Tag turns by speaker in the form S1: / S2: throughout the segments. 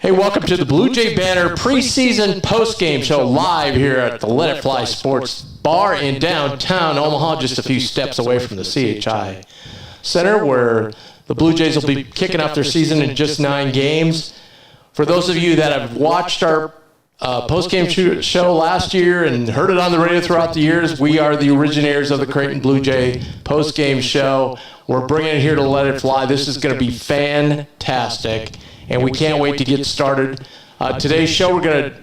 S1: Hey, welcome to the Bluejay Banter preseason postgame show live here at the Let It Fly Sports Bar in downtown Omaha, just a few steps away from the CHI Center, where the Blue Jays will be kicking off their season in just 9 games. For those of you that have watched our postgame show last year and heard it on the radio throughout the years, we are the originators of the Creighton Blue Jay postgame show. We're bringing it here to Let It Fly. This is going to be fantastic, and we can't wait to get started. Today's show, we're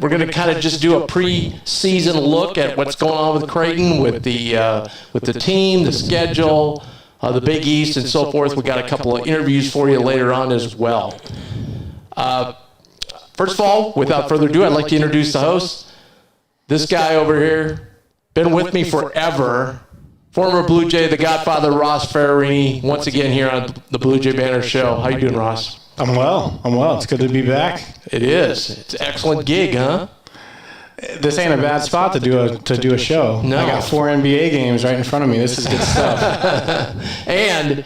S1: gonna kind of just do a pre-season look at what's going on with Creighton, with the team, the schedule, the Big East, and so forth. We got a couple of interviews for you later on as well. First of all, without further ado, I'd like to introduce the host. This guy over here, been with me forever. Former Blue Jay, the Godfather, Ross Ferrarini, once again here on the Bluejay Banter show. How you doing, Ross?
S2: I'm well. It's good to be back.
S1: It is. It's an excellent gig, huh?
S2: This ain't a bad spot to do a show.
S1: No.
S2: I got 4 NBA games right in front of me. This is good stuff.
S1: And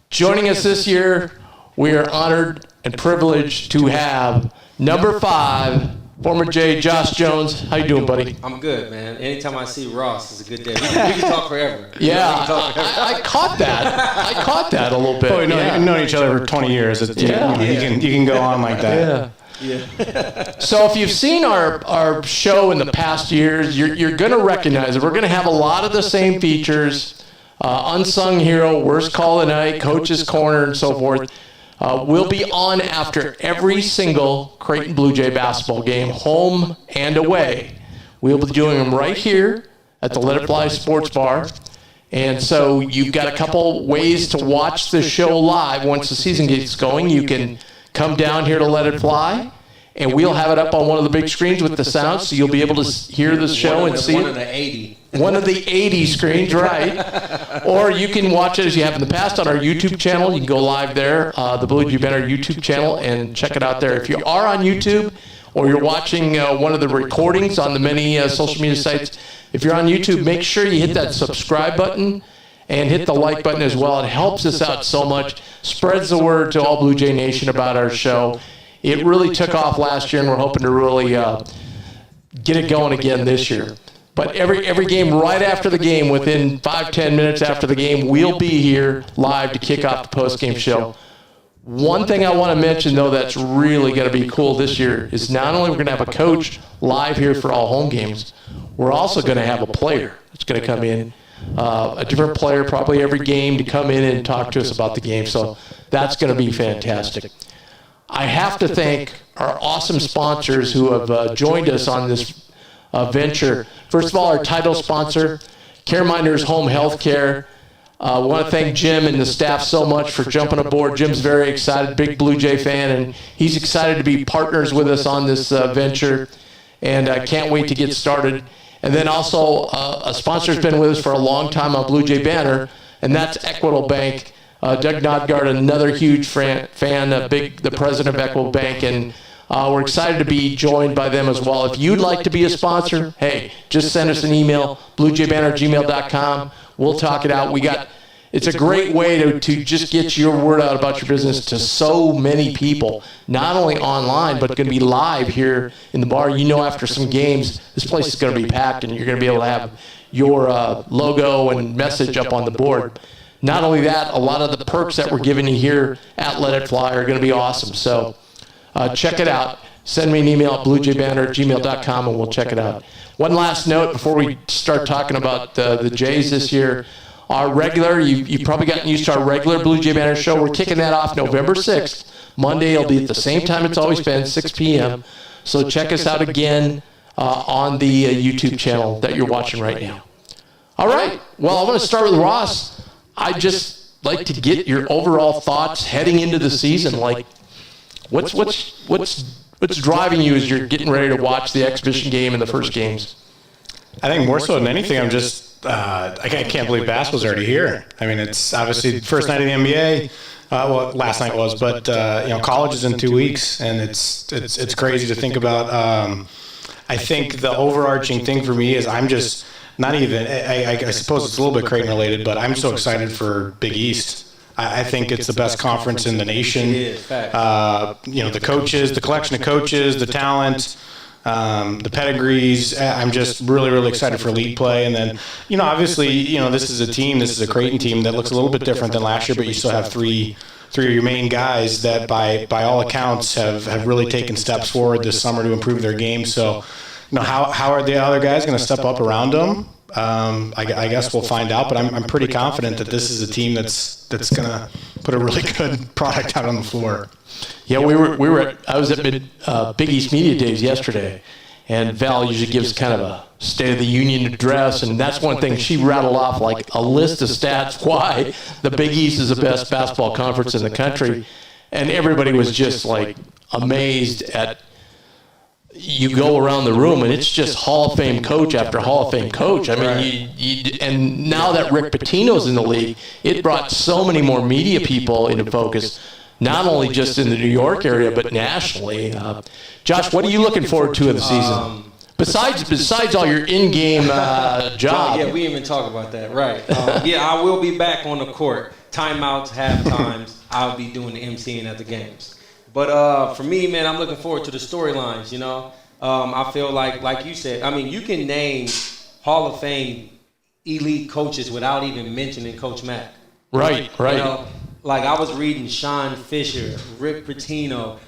S1: joining us this year, we are honored and privileged to have number 5, former Jay, Josh Jones. How you doing, buddy?
S3: I'm good, man. Anytime I see Ross, it's a good day. We can talk forever.
S1: Yeah, I caught that. I caught that a little bit.
S2: We've known each other for 20 years. You can go on like that.
S1: Yeah. So if you've seen our show in the past years, you're going to recognize it. We're going to have a lot of the same features, unsung hero, worst call of the night, coach's corner, and so forth. We'll be on after every single Creighton Blue Jay basketball game, home and away. We'll be doing them right here at the Let It Fly Sports Bar. And so you've got a couple ways to watch the show live once the season gets going. You can come down here to Let It Fly, and we'll have it up on one of the big screens with the sound, so you'll be able to hear the show and see it.
S3: One of the 80.
S1: One of the 80 screens, right. Or you can watch it as you have in the past on our YouTube channel. You can go live there, the Bluejay Banter YouTube channel, and check it out there. If you are on YouTube or you're watching one of the recordings on the many social media sites, if you're on YouTube, make sure you hit that subscribe button and hit the like button as well. It helps us out so much, spreads the word to all Blue Jay Nation about our show. It really took off last year, and we're hoping to really get it going again this year. But every game, right after the game, within 5-10 minutes after the game, we'll be here live to kick off the post-game show. One thing I want to mention, though, that's really going to be cool this year is not only we're going to have a coach live here for all home games, we're also going to have a player that's going to come in, a different player probably every game to come in and talk to us about the game. So that's going to be fantastic. I have to thank our awesome sponsors who have joined us on this venture. First of all, our title sponsor, CareMinders Home Health Care. I want to thank Jim and the staff so much for jumping aboard. Jim's very excited, big Blue Jay fan, and he's excited to be partners with us on this venture, and I can't wait to get started. And then also a sponsor has been with us for a long time on Bluejay Banter, and that's Equitable Bank. Doug Nodgaard, another huge fan, the president of Equitable Bank, and we're excited to be joined by them as well. If you'd like to be a sponsor, hey, just send us an email, bluejaybanter@gmail.com. We'll talk it out. It's a great way to just get your word out about your business to so many people, not only online, but going to be live here in the bar. You know, after some games, this place is going to be packed, and you're going to be able to have your logo and message up on the board. Not only that, a lot of the perks that we're giving you here at Let It Fly are going to be awesome. So check it out. Send me an email at bluejaybanter@gmail.com, and we'll check it out. One last note before we start talking about the Jays this year. Our regular, you've probably gotten used to our regular Bluejay Banter show. We're kicking that off November 6th. Monday, it'll be at the same time it's always been, 6 p.m. So check us out again on the YouTube channel that you're watching right now. All right. Well, I want to start with Ross. I'd just like to get your overall thoughts heading into the season. Like, what's driving you as you're getting ready to watch the exhibition game and the first games?
S2: I think more so than anything, I'm just I can't believe basketball's already here. I mean, it's obviously the first night of the NBA. Well, last night was, but college is in 2 weeks, and it's crazy to think about. I think the overarching thing for me is I'm just not even. I suppose it's a little bit Creighton related, but I'm so excited for Big East. I think it's the best conference in the nation. The coaches, the collection of coaches, the talent, the pedigrees. I'm just really, really excited for elite play. And then, obviously, this is a Creighton team that looks a little bit different than last year, but you still have three of your main guys that by all accounts have really taken steps forward this summer to improve their game. So, how are the other guys going to step up around them? I guess we'll find out, but I'm pretty confident that this is a team that's going to put a really good product out on the floor.
S1: Yeah, I was at Big East Media Days yesterday, and Val usually gives kind of a State of the Union address, and that's one thing she rattled off, like a list of stats why the Big East is the best basketball conference in the country, and everybody was just like amazed at. You go around the room, and it's just Hall of Fame coach after Hall of Fame coach. I mean, and now that Rick Pitino's in the league, it brought so many more media people into focus, not only just in the New York area, but nationally. Josh, what are you looking forward to in the season? Besides all your in-game job.
S3: Yeah, we didn't even talk about that, right. I will be back on the court. Timeouts, half times, I'll be doing the emceeing at the games. But for me, man, I'm looking forward to the storylines, I feel like you said, I mean, you can name Hall of Fame elite coaches without even mentioning Coach Mack.
S1: Right.
S3: Like I was reading Sean Fisher, Rick Pitino,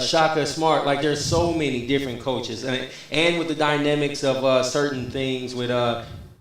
S3: Shaka Smart. Like there's so many different coaches. And with the dynamics of certain things with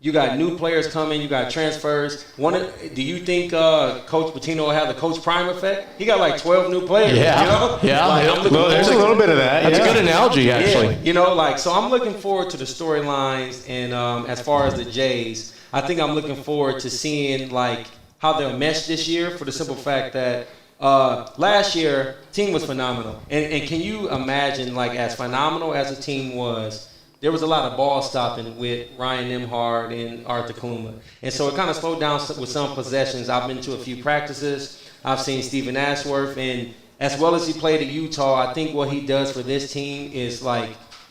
S3: you got new players coming, you got transfers. Do you think Coach Pitino will have the Coach Prime effect? He got like 12 new players.
S1: Yeah.
S2: There's a little bit of that.
S1: That's a good analogy, actually.
S3: Yeah. So I'm looking forward to the storylines, and as far as the Jays, I think I'm looking forward to seeing how they'll mesh this year, for the simple fact that last year team was phenomenal, and can you imagine as phenomenal as the team was? There was a lot of ball stopping with Ryan Nembhard and Arthur Kaluma. And so it kind of slowed down with some possessions. I've been to a few practices. I've seen Stephen Ashworth. And as well as he played at Utah, I think what he does for this team is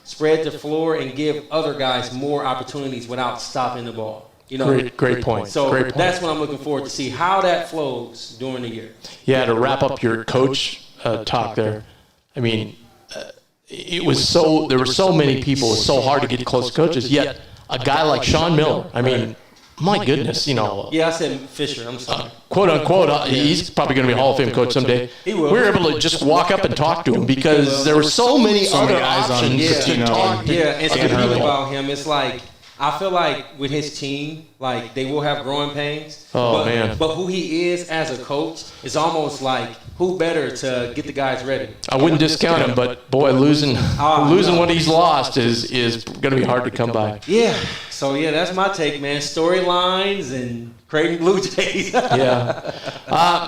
S3: spread the floor and give other guys more opportunities without stopping the ball.
S1: Great point.
S3: So that's what I'm looking forward to see, how that flows during the year.
S1: Yeah, to wrap up your coach talk there, I mean, there were so many people. It was so hard to get close to coaches. Yet a guy like Sean Miller, I mean, my goodness,
S3: Yeah, I said Fisher. I'm sorry.
S1: Quote unquote, he's probably going to be a Hall of Fame coach someday.
S3: He will.
S1: We were able to just walk up and talk to him because there were so many other options to talk to.
S3: Yeah, and speaking about him, it's I feel like with his team, they will have growing pains.
S1: Man.
S3: But who he is as a coach is almost who better to get the guys ready.
S1: I wouldn't discount him, but boy, losing what he's lost is going to be hard to come by.
S3: Yeah. So that's my take, man. Storylines and Creighton Blue Jays.
S1: Yeah.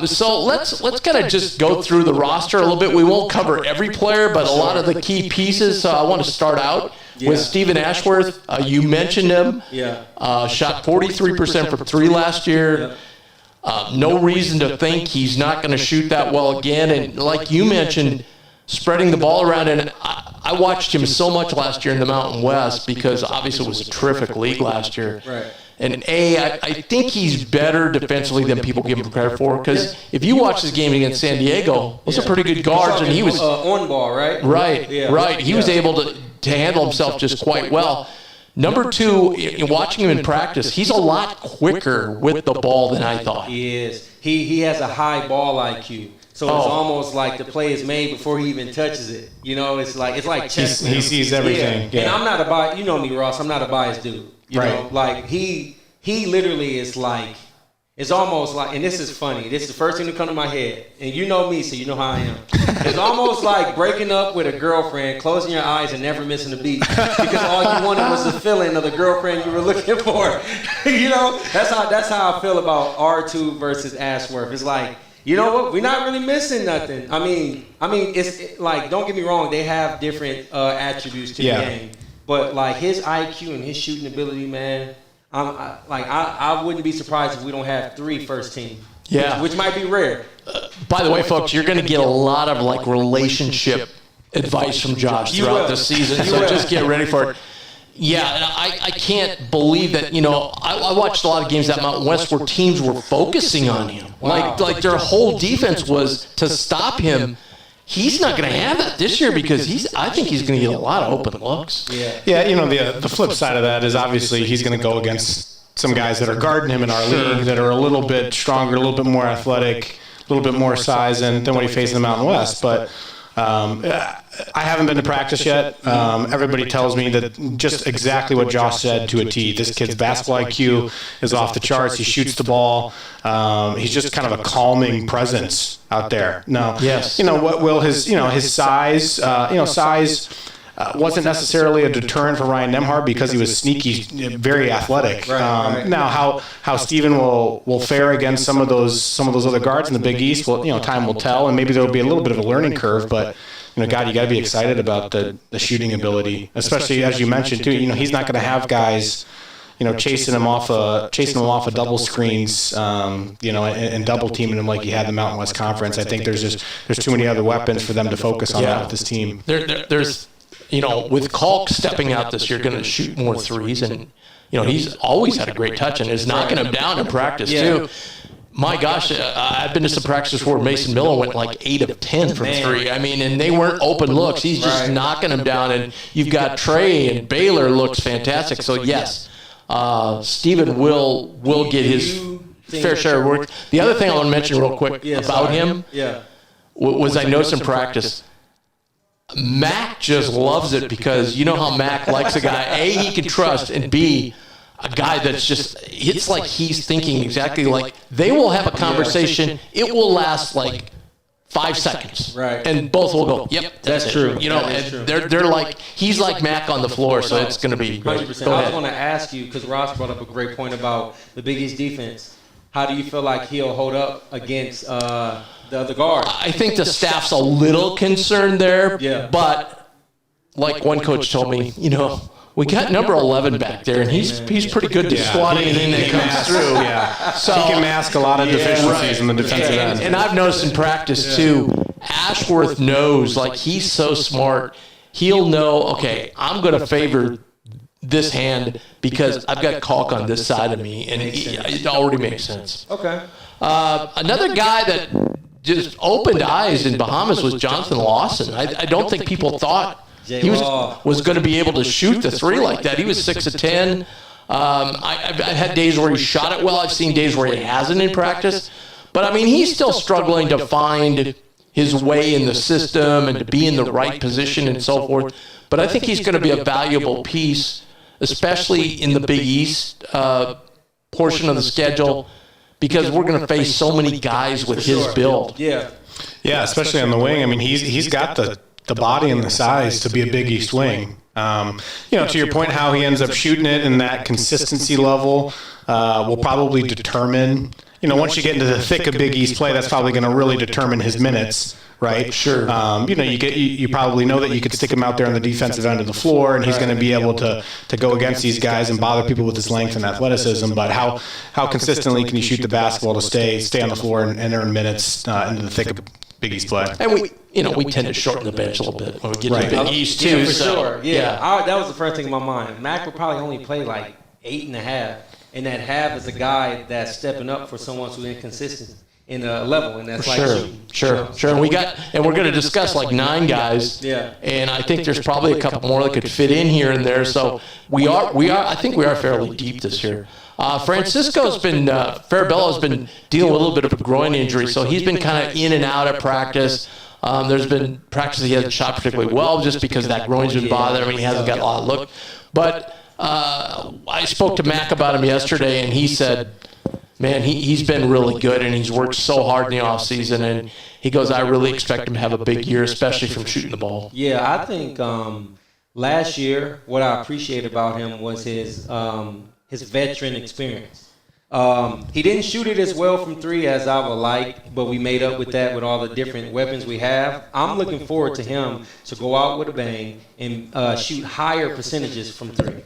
S1: So let's kind of just go through the roster a little bit. We won't cover every player, but a lot of the key pieces. So I want to start out with Stephen Ashworth. You mentioned him.
S3: Yeah.
S1: Shot 43% from three last year. No reason to think he's not going to shoot that well again. And like you mentioned, spreading the ball around. And I watched him so much last year in the Mountain West because obviously it was a terrific league last year.
S3: Right.
S1: And I think he's better defensively than people give him credit for. Because if you watch his game against San Diego, those are pretty good guards, and he was
S3: on ball, right?
S1: Right. He was able to handle himself just quite well. Number two, watching him in practice, he's a lot quicker with the ball than I thought.
S3: He is. He has a high ball IQ. So it's almost like the play is made before he even touches it. It's like chess.
S2: He sees everything.
S3: Yeah. And I'm not a biased, you know me, Ross, I'm not a biased dude. You know, he literally is it's almost like, and this is funny, this is the first thing to come to my head, and you know me, so you know how I am. It's almost like breaking up with a girlfriend, closing your eyes and never missing a beat, because all you wanted was the feeling of the girlfriend you were looking for. That's how I feel about R2 versus Ashworth. It's you know what? We're not really missing nothing. I mean, it's don't get me wrong, they have different attributes to the game. but like his IQ and his shooting ability, man, I wouldn't be surprised if we don't have 3 first team.
S1: Yeah.
S3: Which might be rare.
S1: By the way, folks, you're going to get a lot of like relationship advice from Josh throughout the season, so just get ready for it. Yeah, and I can't believe that, I watched a lot of games at Mountain West where teams were focusing on him. Wow. Like their whole defense was to stop him. He's not going to have that this year because I think he's going to get a lot of open looks.
S2: Yeah, the flip side of that is obviously he's going to go against some guys that are guarding him in our league that are a little bit stronger, a little bit more athletic, a little bit more size than what he faced in the Mountain West. But I haven't been to practice yet. Everybody tells me that just exactly what Josh said to a T. This kid's basketball IQ is off the charts. He shoots the ball. He's just kind of a calming presence out there. Now, what will his size, wasn't necessarily a deterrent for Ryan Nembhard because he was sneaky, very athletic. Right. Now, how Steven will fare against some of those other guards in the Big East, well, time will tell, and maybe there will be a little bit of a learning curve. But God, you got to be excited about the shooting ability, especially as you mentioned too. He's not going to have guys, chasing him off of double screens, and double teaming him like he had in the Mountain West Conference. I think there's too many other weapons for them to focus on with this team.
S1: There's with Kalk stepping out this year, going to shoot more threes, and he's always had a great touch and is knocking him down in practice too. My gosh, I've been to some practices where Mason Miller went like 8 of 10 from 3. I mean, and they weren't open looks. He's just knocking them down, and you've got Trey and Baylor looks fantastic. So yes, Steven will get his fair share of work. The other thing I want to mention real quick about him was I noticed in practice, Mac just loves it because you know how Mac likes a guy, A, he can trust, and B, a guy that's just, it's like he's thinking exactly like they will have a conversation. It will last like 5 seconds.
S3: Right.
S1: And both will go, yep, that's true.
S3: True.
S1: They're like, he's like Mac on the floor, so it's going to be
S3: 100%. I was going to ask you, because Ross brought up a great point about the Big East defense. How do you feel like he'll hold up against the other guard?
S1: I think the staff's a little concerned there, but like one coach told me, we got number 11 back there, and he's pretty good to squat anything that comes through.
S2: Yeah, so he can mask a lot of deficiencies in the defensive end.
S1: And I've noticed in practice too, Ashworth knows, like he's so smart, he'll know, okay, I'm going to favor this hand because I've got Kalk on this side of me, and it already makes sense.
S3: Okay.
S1: Another guy that just opened eyes in Bahamas was Jonathan Lawson. I don't think people thought he was going to be able to shoot the 3 like that. He was 6 of 10. I've had days where he shot it well. I've seen days where he hasn't in practice. But, I mean, he's still struggling to find his way in the system and to be in the right position and so forth. But I think he's going to be a valuable piece, especially in the Big East portion of the schedule, because we're going to face so many guys with his build.
S2: Yeah, especially on the wing. I mean, he's got the body and the size to be a Big East wing. To your point, how he ends up shooting it and that consistency level will probably determine, once you get into the thick of Big East play, that's probably going to really determine his minutes, right?
S1: Sure.
S2: You probably know that you could stick him out there on the defensive end of the floor, and he's going to be able to go against these guys and bother people with his length and athleticism. But how consistently can he shoot the basketball to stay on the floor and earn minutes into the thick of Big East play?
S1: And we tend to shorten the bench a little bit when we get to the Big East too.
S3: Yeah, for sure. Yeah. That was the first thing in my mind. Mac would probably only play like 8.5, and that half is a guy that's stepping up for someone who's inconsistent in a level, and that's
S1: sure. And we're going to discuss like 9 guys.
S3: Yeah.
S1: And I think there's probably a couple more that could fit in here and there. So I think we are fairly deep this year. Francisco's been, Farabella's been dealing with a little bit of a groin injury, so he's been kind of in and out at practice. There's been practice he hasn't shot particularly well just because that groin's been bothering him. He hasn't got a lot of look. But I spoke to Mac about him yesterday, and he said, man, he's been really good, and he's worked so hard in the offseason, and he goes, I really expect him to have a big year, especially from shooting the ball.
S3: Yeah, I think last year what I appreciate about him was his veteran experience. He didn't shoot it as well from three as I would like, but we made up with that with all the different weapons we have. I'm looking forward to him to go out with a bang and shoot higher percentages from three.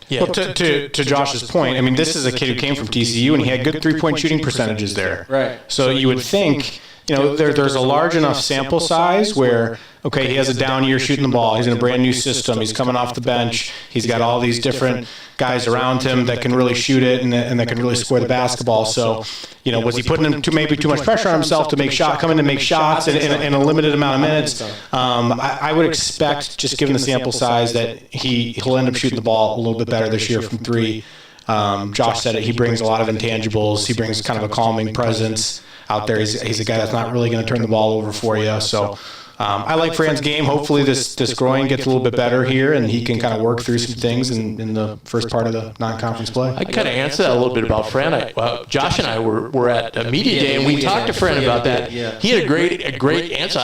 S2: Yeah. Well, to Josh's point, I mean, this is a kid who came from TCU, and he had good three-point shooting percentages there.
S3: Right.
S2: So you would think, there's a large enough sample size where, okay, he has a down year shooting the ball. He's in a brand new system. He's coming off the bench. He's got all these different guys around him that can really shoot it and that can really score the basketball. So, was he putting him maybe too much pressure on himself to come in to make shots in a limited amount of minutes? I would expect, just given the sample size, that he'll end up shooting the ball a little bit better this year from three. Josh said it. He brings a lot of intangibles. He brings kind of a calming presence out there. He's a guy that's not really going to turn the ball over for you. So I like Fran's game. Hopefully this groin gets a little bit better here, and he can kind of work through some things in the first part of the non-conference play.
S1: I kind of answer that a little bit about Fran. Josh and I were at a media day, and we talked to Fran about that.
S3: Yeah.
S1: He had a great answer.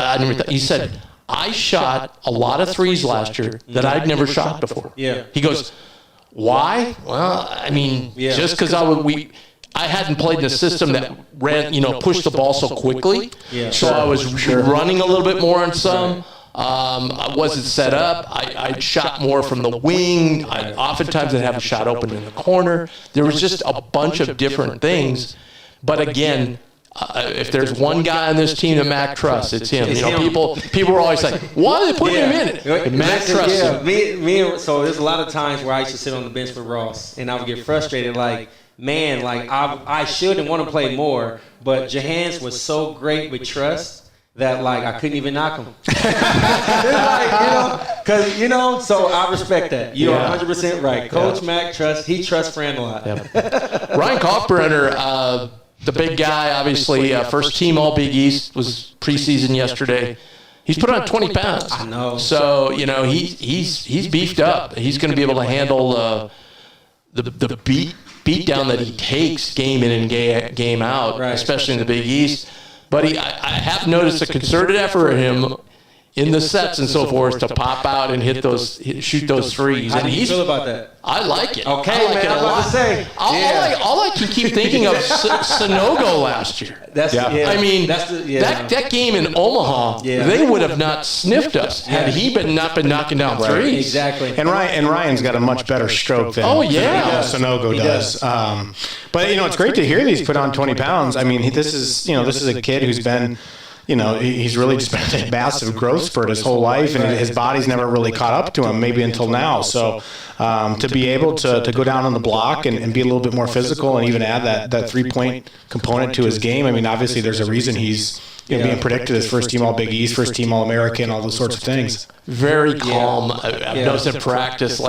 S1: He said, I shot a lot of threes last year that I'd never shot before.
S3: Yeah.
S1: He goes, why? Well, I mean, just because I hadn't played in a system that ran, pushed the ball so quickly.
S3: Yeah.
S1: So I was running a little bit more on some. I wasn't set up. I shot more from the wing. Oftentimes I'd have a shot open in the corner. There was just a bunch of different things. But again, if there's one guy on this team that Mac trusts, it's him. People were always like, "Why are they putting him in it?" Mac trusts him.
S3: So there's a lot of times where I used to sit on the bench with Ross, and I would get frustrated, man, I should and want to play more, but Jahans was so great with trust that I couldn't even knock him. So I respect that. You're 100% right. Coach Mac he trusts Fran a lot.
S1: Yeah. Ryan Kalkbrenner, the big guy, obviously, first team All Big East, was preseason yesterday. He's put on 20 pounds.
S3: I know.
S1: So, he's beefed up. He's going to be able to handle the beat down that he takes game in and game out,
S3: right,
S1: especially in the Big East. But I have noticed a concerted effort of him in the sets and so forth to pop out and shoot those threes.
S3: How do you feel about that?
S1: I like it.
S3: Okay,
S1: I like
S3: man,
S1: it a
S3: I'm about
S1: lot.
S3: to say.
S1: All I can keep thinking of Sonogo last year. That game in Omaha, they would have not sniffed us had he not been knocking down threes.
S3: Exactly.
S2: And Ryan's got a much better stroke than Sonogo does. But it's great to hear that he's put on 20 pounds. I mean, this is a kid who's been. He's really just been a massive growth spurt his whole life, and his body's never really caught up to him, maybe until now. So to be able to go down on the block and be a little bit more physical and even add that three-point component to his game, I mean, obviously there's a reason he's being predicted as first team All-Big East, first team All-American, all those sorts of things.
S1: Very calm. I've noticed in practice,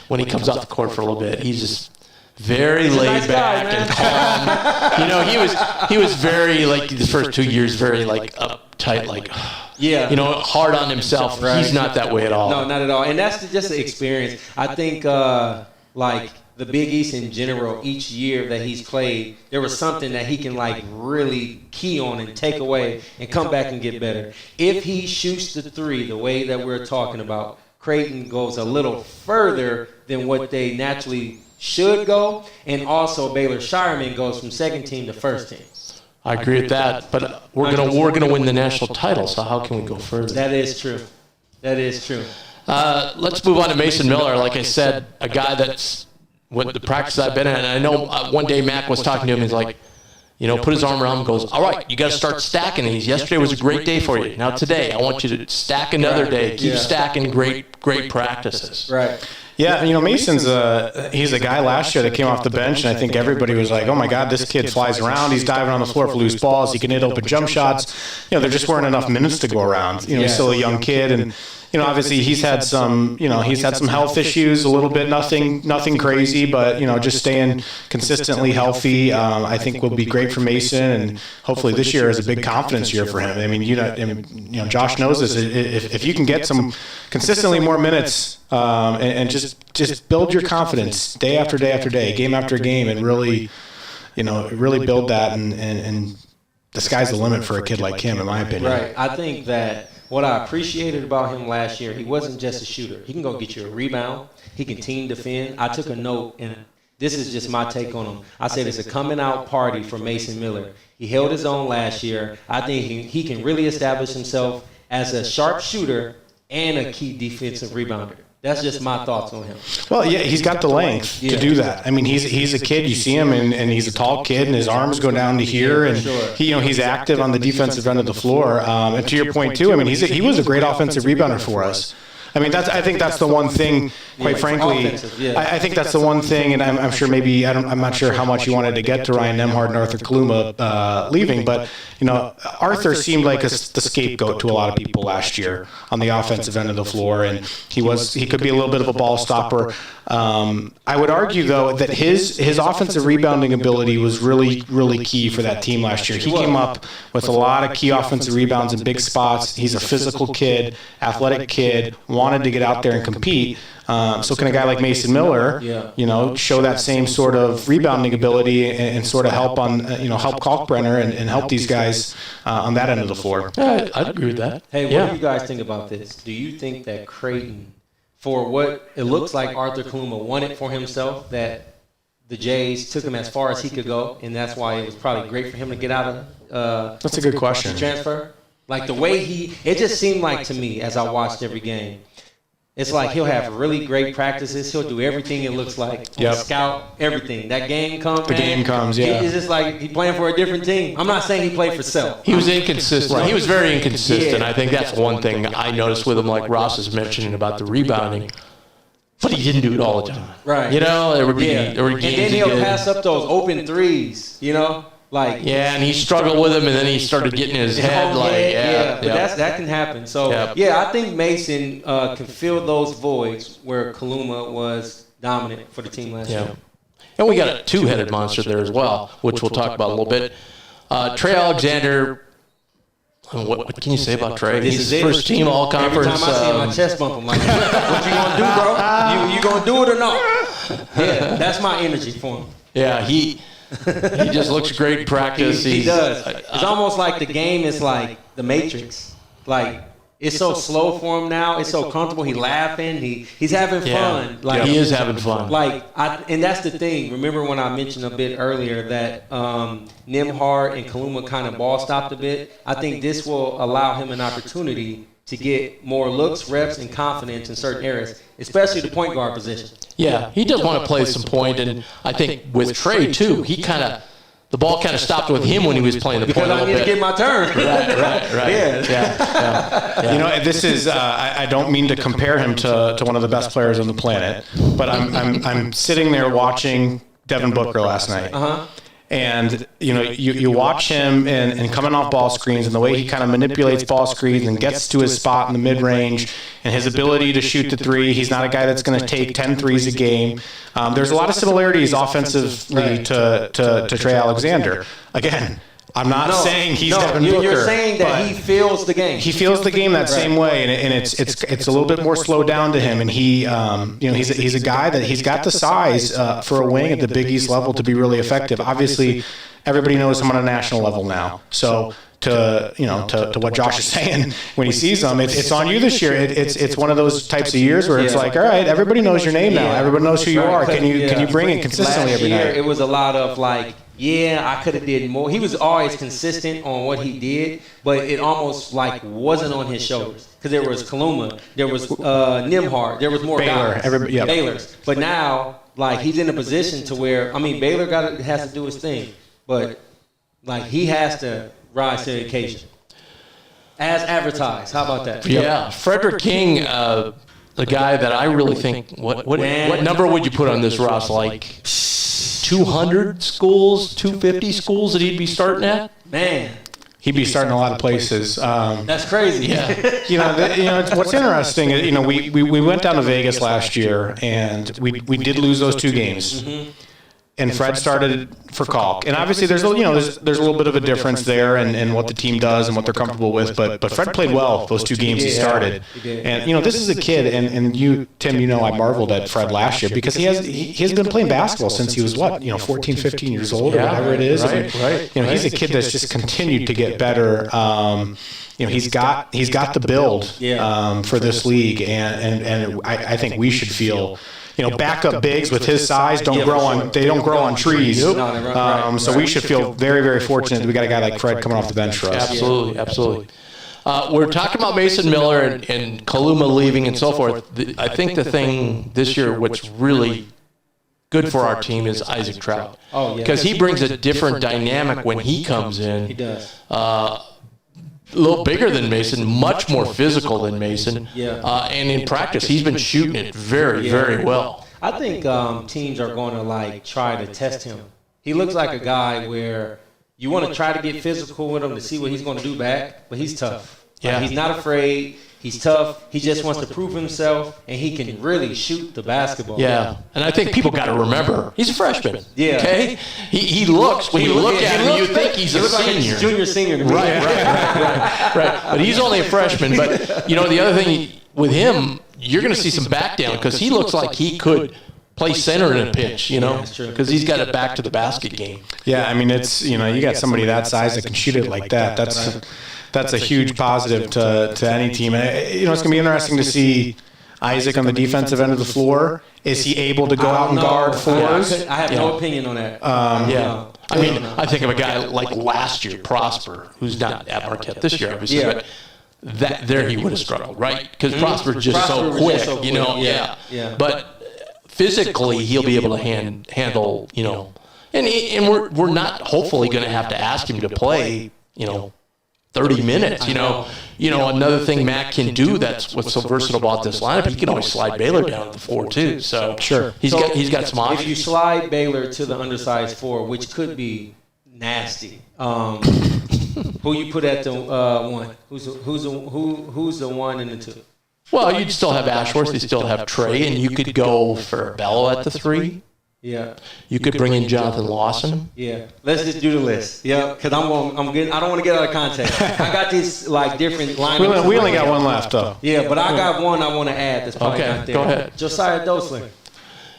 S1: when he comes off the court for a little bit, he's just very laid back and calm. He was very the first 2 years very uptight, hard on himself. Right. He's not that way at all.
S3: No, not at all. And that's just the experience. I think the Big East in general, each year that he's played, there was something that he can really key on and take away and come back and get better. If he shoots the three the way that we're talking about, Creighton goes a little further than what they naturally should go, and also Baylor Scheierman goes from second team to first team.
S1: I agree with that, but we're gonna win the national title. So how can we go further?
S3: That is true.
S1: Let's move on to Mason Miller. Like I said, a guy that's what the practice I've been in. And I know one day Mac was talking to him. He's like, put his arm around him. Goes, all right, you got to start stacking these. Yesterday was a great day for you. Now today, I want you to stack another day. Keep stacking great practices.
S3: Right.
S2: Yeah, Mason's he's a guy last year that came off the bench, and I think everybody was like, oh my God, this kid flies around. He's diving on the floor for loose balls. He can hit open jump shots. There just weren't enough minutes to go around. He's still a young kid, and obviously he's had some health issues a little bit, nothing crazy, but just staying consistently healthy, I think will be great for Mason, and hopefully this year is a big confidence year for him. I mean, Josh knows this. If you can get some consistently more minutes, and just build your confidence day after day after day, game after game, and really build that, and the sky's the limit for a kid like him, in my opinion.
S3: Right. I think that what I appreciated about him last year, he wasn't just a shooter. He can go get you a rebound. He can team defend. I took a note, and this is just my take on him. I said it's a coming out party for Mason Miller. He held his own last year. I think he can really establish himself as a sharp shooter and a key defensive rebounder. That's just my thoughts on him.
S2: Well, yeah, he's got the length to do that. I mean, he's a kid. You see him, and he's a tall kid, and his arms go down to here, and he's active on the defensive end of the floor. And to your point too, I mean, he was a great offensive rebounder for us. I mean, I think that's the one thing, quite frankly. I think that's the one thing, and I'm sure maybe I'm not sure how much you wanted to get to Ryan Nembhard and Arthur Kaluma leaving, but Arthur seemed like the scapegoat to a lot of people last year on the offensive end of the floor, and he could be a little bit of a ball stopper. I would argue though that his offensive rebounding ability was really, really key for that team last year. He came up with a lot of key offensive rebounds in big spots. He's a physical kid, athletic kid, wanted to get out there and compete. So can a guy like Mason Miller, show that same sort of rebounding ability and sort of help on, help Kalkbrenner and help these guys on that end of the floor?
S1: Yeah, I'd agree with that.
S3: Hey, what do you guys think about this? Do you think that Creighton, for what it looks like Arthur Kaluma wanted for himself, that the Jays took him as far as he could go, and that's why it was probably great for him to get out of
S2: that's a good question.
S3: Transfer? Like the way it just seemed like to me as I watched every game, it's like he'll have really great practices. He'll do everything it looks like. Scout, everything. That game comes.
S2: The game comes, yeah.
S3: It's just like he's playing for a different team. I'm not saying he played for self.
S1: He was inconsistent. He was very inconsistent. I think that's one thing I noticed with him, like Ross is mentioning about the rebounding. But he didn't do it all the time.
S3: Right.
S1: There were games.
S3: And then he'll pass up those open threes,
S1: and he struggled with him, and then he started getting in his head.
S3: But that can happen. So, I think Mason can fill those voids where Kaluma was dominant for the team last year.
S1: And we got a two-headed monster there as well, which we'll talk about a little bit. Trey Alexander, what can you say about Trey? He's first team all-conference.
S3: Every time I see him, my chest bump. I'm like, what you going to do, bro? You going to do it or not? Yeah, that's my energy for him.
S1: Yeah, he just looks great in practice.
S3: He does. It's almost like the game is like the Matrix. Like, it's so slow for him now. It's so comfortable. He's laughing. He's having fun. Like,
S1: he is having fun.
S3: And that's the thing. Remember when I mentioned a bit earlier that Nembhard and Kaluma kind of ball stopped a bit? I think this will allow him an opportunity to get more looks, reps, and confidence in certain areas, especially the point guard position.
S1: Yeah, he does want to play some point, and I think with Trey too, the ball kind of stopped with him when he was playing the point a little bit.
S3: Because I need to get my turn.
S1: Right. Yeah.
S2: This is I don't mean to compare him to one of the best players on the planet, but I'm sitting there watching Devin Booker last night. And you watch him and coming off ball screens and the way he kind of manipulates ball screens and gets to his spot in the mid-range and his ability to shoot the three. He's not a guy that's going to take 10 threes a game. There's a lot of similarities offensively to Trey Alexander. Again, I'm not saying he's Devin Booker.
S3: You're saying that he feels the game.
S2: He feels the game that same way, and it's a little bit more slowed down to him. And he's a guy that he's got the size for a wing at the Big East level to be really effective. Obviously, everybody knows him on a national level now. So to what Josh is saying when he sees him, it's on you this year. It's one of those types of years where it's like, all right, everybody knows your name now. Everybody knows who you are. Can you bring it consistently every night?
S3: It was a lot of I could have did more. He was always consistent on what he did, but it almost wasn't on his shoulders because there was Kaluma, there was Nembhard, there was more
S2: Baylor,
S3: guys, Baylor's. But now, he's in a position to where Baylor has to do his thing, but he has to rise to the occasion as advertised. How about that?
S1: Yeah, Frederick King, the guy that I really think. What number would you put on this, Ross? 200 schools, 250 schools that he'd be starting at?
S3: Man.
S2: He'd be starting a lot of places.
S3: That's crazy.
S2: Yeah. What's interesting is, we went down to Vegas last year, and we did lose those two games. Mm-hmm. And Fred started for Kalk. And obviously there's a little bit of a difference there in what the team does and what they're comfortable with. But Fred played well those two games he started. And this is a kid, and you, Tim, I marveled at Fred last year because he has been playing basketball since he was 14, 15 years old or whatever it is.
S1: Right.
S2: He's a kid that's just continued to get better. He's got the build for this league, and I think we should feel backup bigs with his size don't grow on trees. So we should feel very, very fortunate that we got a guy like Fred coming off the bench for us.
S1: Absolutely. We're talking about Mason Miller and Kaluma leaving and so forth. I think the thing this year, what's really good for our team is Isaac Trout. Because he brings a different dynamic when he comes in.
S3: He does.
S1: A little bigger than Mason, much more physical than Mason. And in practice, he's been shooting it very, very well.
S3: I think teams are going to try to test him. He looks like a guy where you want to try to get physical with him to see what he's going to do back, but he's tough. He's not afraid. He's tough. He just wants to prove himself, and he can really shoot the basketball.
S1: Yeah, and I think people got to remember he's a freshman. Okay, he looks when you look at him, you think he's a senior,
S3: like junior, senior. To me.
S1: Right. But he's only a freshman. But the other thing with him, you're going to see some back down because he looks like he could play center in a pinch, because he's got a back to the basket game.
S2: Yeah, I mean it's you got somebody that size that can shoot it like that. That's a huge positive to any team. And it's going to be interesting to see Isaac on the defensive end of the floor. Is he able to go out and guard fours?
S3: I have no opinion on that.
S1: I mean, I think of a guy like last year, Prosper, who's not at Marquette this year, obviously, but there he would have struggled, right? Because Prosper's just so quick, But physically, he'll be able to handle, and we're not hopefully going to have to ask him to play, 30 minutes, another thing Matt can do that's what's so versatile about this lineup, he can always slide Baylor down to the floor too. So he's got some options.
S3: If you slide Baylor to the undersized four, which could be nasty, who you put at the one? Who's the one and the two?
S1: Well, you'd still have Ashworth, you still have Trey, and you could go for Bello at the 3.
S3: Yeah.
S1: You could bring in Jonathan Lawson.
S3: Yeah. Let's just do the list. Yeah, because I don't want to get out of context. I got these different lineups.
S2: We only got one left though.
S3: Yeah, but I got one I want to add that's probably not there.
S1: Go ahead.
S3: Josiah Dosler.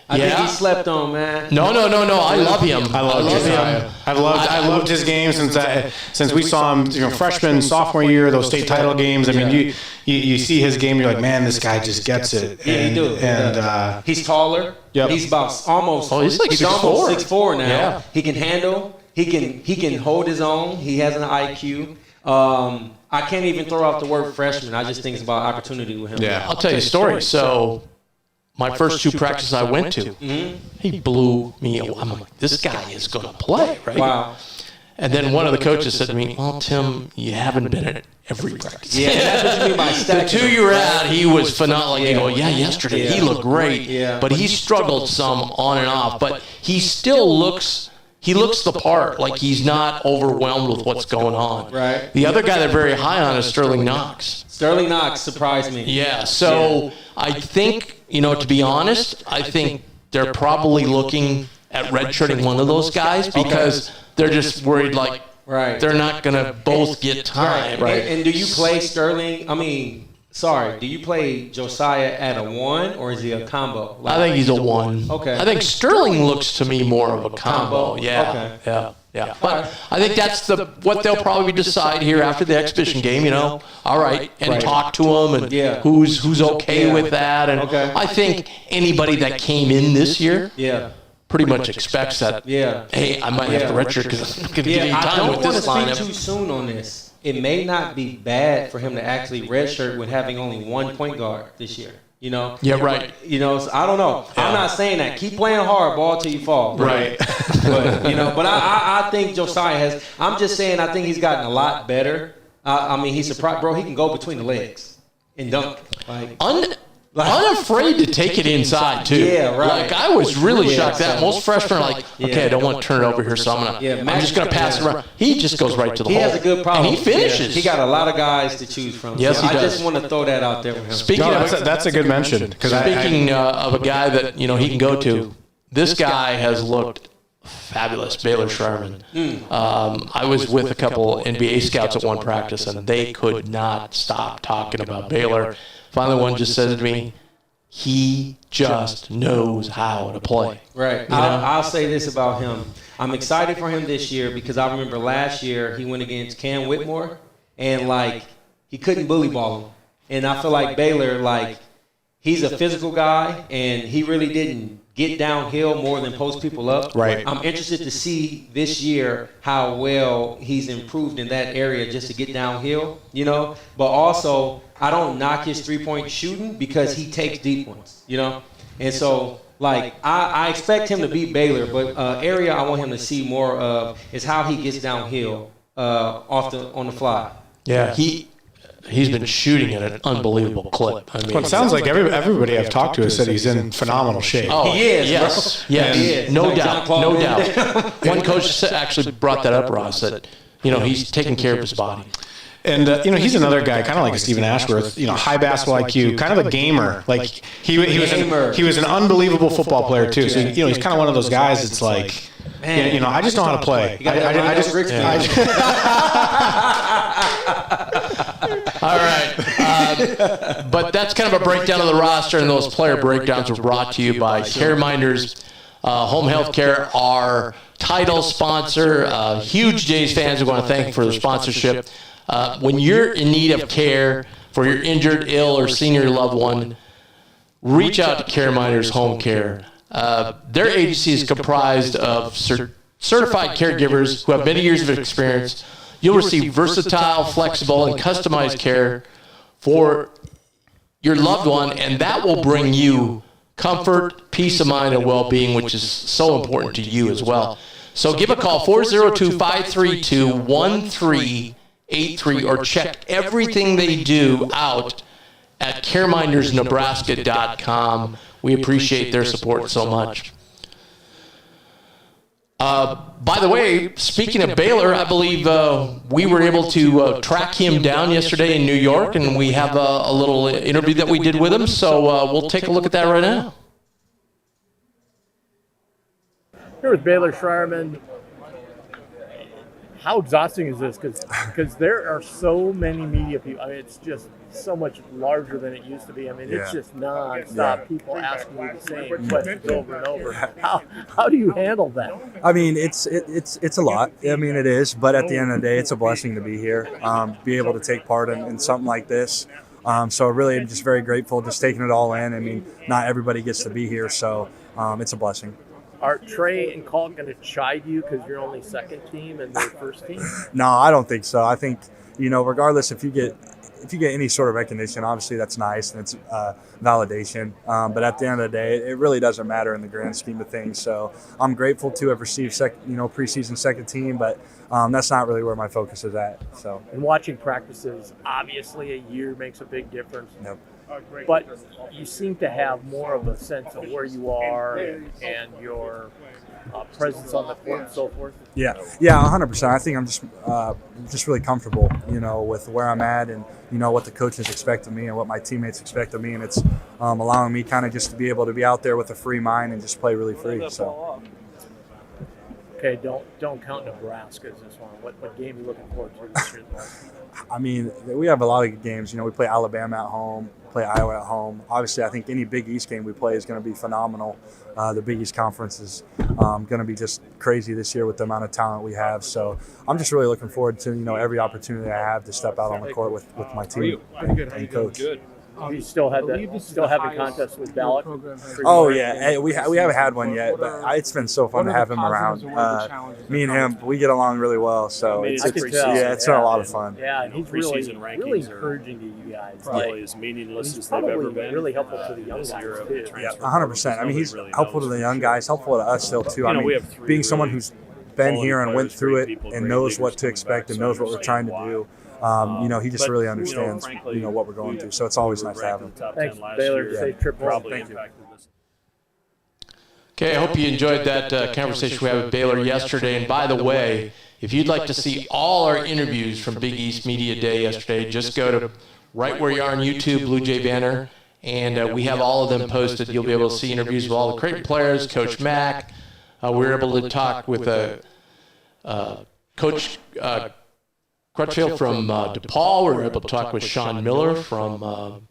S3: I think he slept on, man.
S1: No. I love him.
S2: I love Josiah. I loved his game since we saw him, freshman, sophomore year, those state title games. I mean, you see his game, you're like, man, this guy just gets it.
S3: Yeah, he do. And he's taller.
S2: Yep.
S3: He's about almost.
S1: Oh, he's
S3: almost 6'4" now.
S1: Yeah.
S3: He can handle. He can hold his own. He has an IQ. I can't even throw out the word freshman. I just think it's about opportunity with him.
S1: Yeah. I'll tell you a story. So my first 2 practices I went to, he blew me away. I'm like, this guy is going to play, right?
S3: Wow.
S1: And then one of the coaches said to me, well, Tim, you haven't been at every practice.
S3: Yeah, that's what you mean by stacking.
S1: The 2 you were at, he was phenomenal. Yesterday he looked great.
S3: Yeah.
S1: But he struggled some on and off. But he still looks the part, like he's not overwhelmed with what's going on.
S3: Right.
S1: The other guy they're very high on is Sterling Knox.
S3: Sterling Knox surprised me.
S1: Yeah, so I think, to be honest, I think they're probably looking at redshirting one of those guys because they're just worried they're not going to both get time.
S3: Right. And do you play Sterling? Do you play Josiah at a 1 or is he a combo?
S1: I think he's a 1.
S3: Okay.
S1: I think Sterling looks to me more of a combo. Yeah.
S3: Okay.
S1: Yeah. But I think that's what they'll probably decide here after the exhibition game, all right, and talk to him and who's okay with that. And I think anybody that came in this year pretty much expects that, hey, I might have to redshirt because I'm going to give you time with this lineup.
S3: I don't want to speak too soon on this. It may not be bad for him to actually redshirt with having only 1 point guard this year.
S1: Yeah, right.
S3: So I don't know. I'm not saying that. Keep playing hard, ball till you fall.
S1: Right.
S3: But I think Josiah has. I'm just saying I think he's gotten a lot better. He's surprised, bro. He can go between the legs and dunk.
S1: Unafraid to take it inside too.
S3: Yeah, right.
S1: I was really shocked that most freshmen are okay, I don't want to turn it over here, so I'm just going to pass it around. He just goes right to the hole.
S3: He has a good problem.
S1: And he finishes.
S3: He got a lot of guys to choose from.
S1: Yes, he does.
S3: I just want to throw that out there with him.
S2: That's a good mention.
S1: Speaking of a guy that he can go to, this guy has looked fabulous, Baylor Scheierman. I was with a couple NBA scouts at one practice, and they could not stop talking about Baylor. Finally, one just said to me, he just knows how to play.
S3: Right. I'll say this about him. I'm excited for him this year because I remember last year he went against Cam Whitmore, and he couldn't bully ball him. And I feel like Baylor, he's a physical guy, and he really didn't get downhill more than post people up.
S2: Right.
S3: I'm interested to see this year how well he's improved in that area just to get downhill, you know. But also, I don't knock his three-point shooting because he takes deep ones, you know. And so, like, I expect him to beat Baylor, but area I want him to see more of is how he gets downhill on the fly.
S1: Yeah, he's been shooting at an unbelievable clip. I mean,
S2: Well, it sounds like everybody I've talked to has said he's in phenomenal shape.
S1: oh,
S3: He is,
S1: yes,
S3: bro.
S1: yes,
S3: He is.
S1: no
S3: Like
S1: doubt,
S3: John
S1: no
S3: Paul
S1: doubt. One coach actually brought that up, Ross, that he's taking care of his body.
S2: And, he's another guy, kind of like a Stephen Ashworth, high basketball IQ, kind of a gamer. Like, he was an unbelievable football player, too. So, he's kind of one of those guys that's like, I just know how to play.
S1: All right. But that's kind of a breakdown of the roster, and those player breakdowns were brought to you by CareMinders Home Health Care, our title sponsor. Huge Jays fans, we want to thank for their sponsorship. When you're in need of care for your injured, ill, or senior loved one, reach out to CareMinders Home Care. Their agency is comprised of certified caregivers who have many years of experience. You'll receive versatile, flexible, and customized care for your loved one, and that will bring you comfort, peace of mind, and well-being, which is so important to you as well. So give a call, 402-532-1383, or check everything they do out at caremindersnebraska.com. We appreciate their support so much. By the way, speaking of Baylor, I believe we were able to track him down yesterday in New York, and we have a little interview that we did with him, so we'll take a look at that right now.
S4: Here with Baylor Scheierman. How exhausting is this? Because there are so many media people. I mean, it's just so much larger than it used to be. I mean, it's just nonstop. People asking you the same questions over and over. How do you handle that?
S5: I mean, it's a lot. I mean, it is. But at the end of the day, it's a blessing to be here, be able to take part in something like this. So really, I'm just very grateful, just taking it all in. I mean, not everybody gets to be here, so it's a blessing.
S4: Are Trey and Colt going to chide you because you're only second team and they're first team?
S5: No, I don't think so. I think, regardless if you get any sort of recognition, obviously that's nice and it's validation. But at the end of the day, it really doesn't matter in the grand scheme of things. So I'm grateful to have received preseason second team, but that's not really where my focus is at. So.
S4: And watching practices, obviously a year makes a big difference.
S5: Yep.
S4: But you seem to have more of a sense of where you are and your presence on the court and so forth.
S5: Yeah, 100%. I think I'm just really comfortable, with where I'm at and what the coaches expect of me and what my teammates expect of me, and it's allowing me kind of just to be able to be out there with a free mind and just play really free. So.
S4: Okay, don't count Nebraska as this one. What game are you looking forward to this year?
S5: I mean, we have a lot of good games. We play Alabama at home, play Iowa at home. Obviously, I think any Big East game we play is going to be phenomenal. The Big East Conference is going to be just crazy this year with the amount of talent we have. So I'm just really looking forward to every opportunity I have to step out on the court with my team and coach.
S4: You still have the contest with Balak?
S5: Oh yeah, we haven't had one yet, but it's been so fun to have him around. Me and him, we get along really well, so it's been a lot of fun.
S4: Yeah, and he's really encouraging to you guys.
S6: Probably as meaningless as they've ever been.
S4: Really helpful to the young guys too.
S5: Yeah, 100%. I mean, he's helpful to the young guys, helpful to us still too. I mean, being someone who's been here and went through it and knows what to expect and knows what we're trying to do. He just really understands, what we're going through. So it's always nice to have him.
S4: Thanks, Baylor. Safe trip home. Thank you.
S1: Okay, I hope you enjoyed that conversation we had with Baylor yesterday. And by the way, if you'd like to see all our interviews from Big East Media Day yesterday, just go to right where you are on YouTube, Bluejay Banter, and we have all of them posted. You'll be able to see interviews with all the Creighton players, Coach Mack. We were able to talk with Coach Crutchfield from DePaul. We were able to talk with Sean Miller from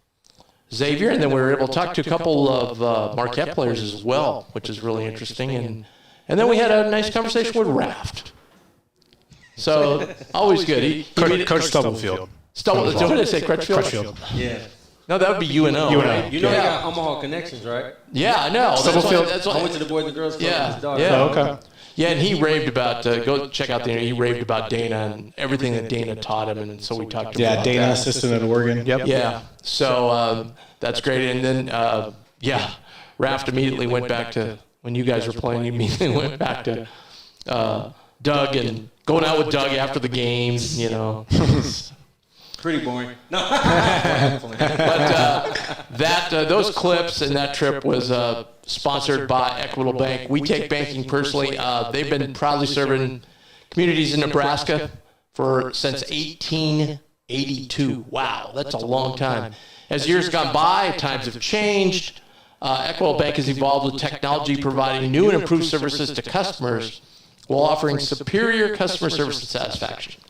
S1: Xavier, and then we were able to talk to a couple of Marquette players as well, which is really interesting. And then we had a nice conversation with Raft. So always good.
S2: Coach Stubblefield.
S1: What did I say? Crutchfield?
S3: Yeah.
S1: No, that would be UNO.
S2: UNO.
S1: Right?
S3: You know they got Omaha connections, right?
S1: Yeah, I know.
S2: Stubblefield.
S3: I went to the Boys and Girls Club with his daughter.
S1: Yeah.
S2: Oh, okay.
S1: Yeah, and he raved about, go check out the interview, he raved about Dana and everything that Dana taught him, and so we talked to him about
S2: Dana,
S1: that.
S2: assistant at Oregon. Yep.
S1: Yeah, so that's great. And then, Raft immediately went back to, when you guys were playing, he immediately went back to Doug and going out with Doug after the games, you know.
S3: Pretty boring. No.
S1: But those clips and that trip was sponsored by Equitable Bank. We take banking personally. They've been proudly serving communities in Nebraska since 1882. Wow, that's a long time. As years gone by, times have changed. Equitable Bank has evolved with technology, providing new and improved services to customers while offering superior customer service and satisfaction.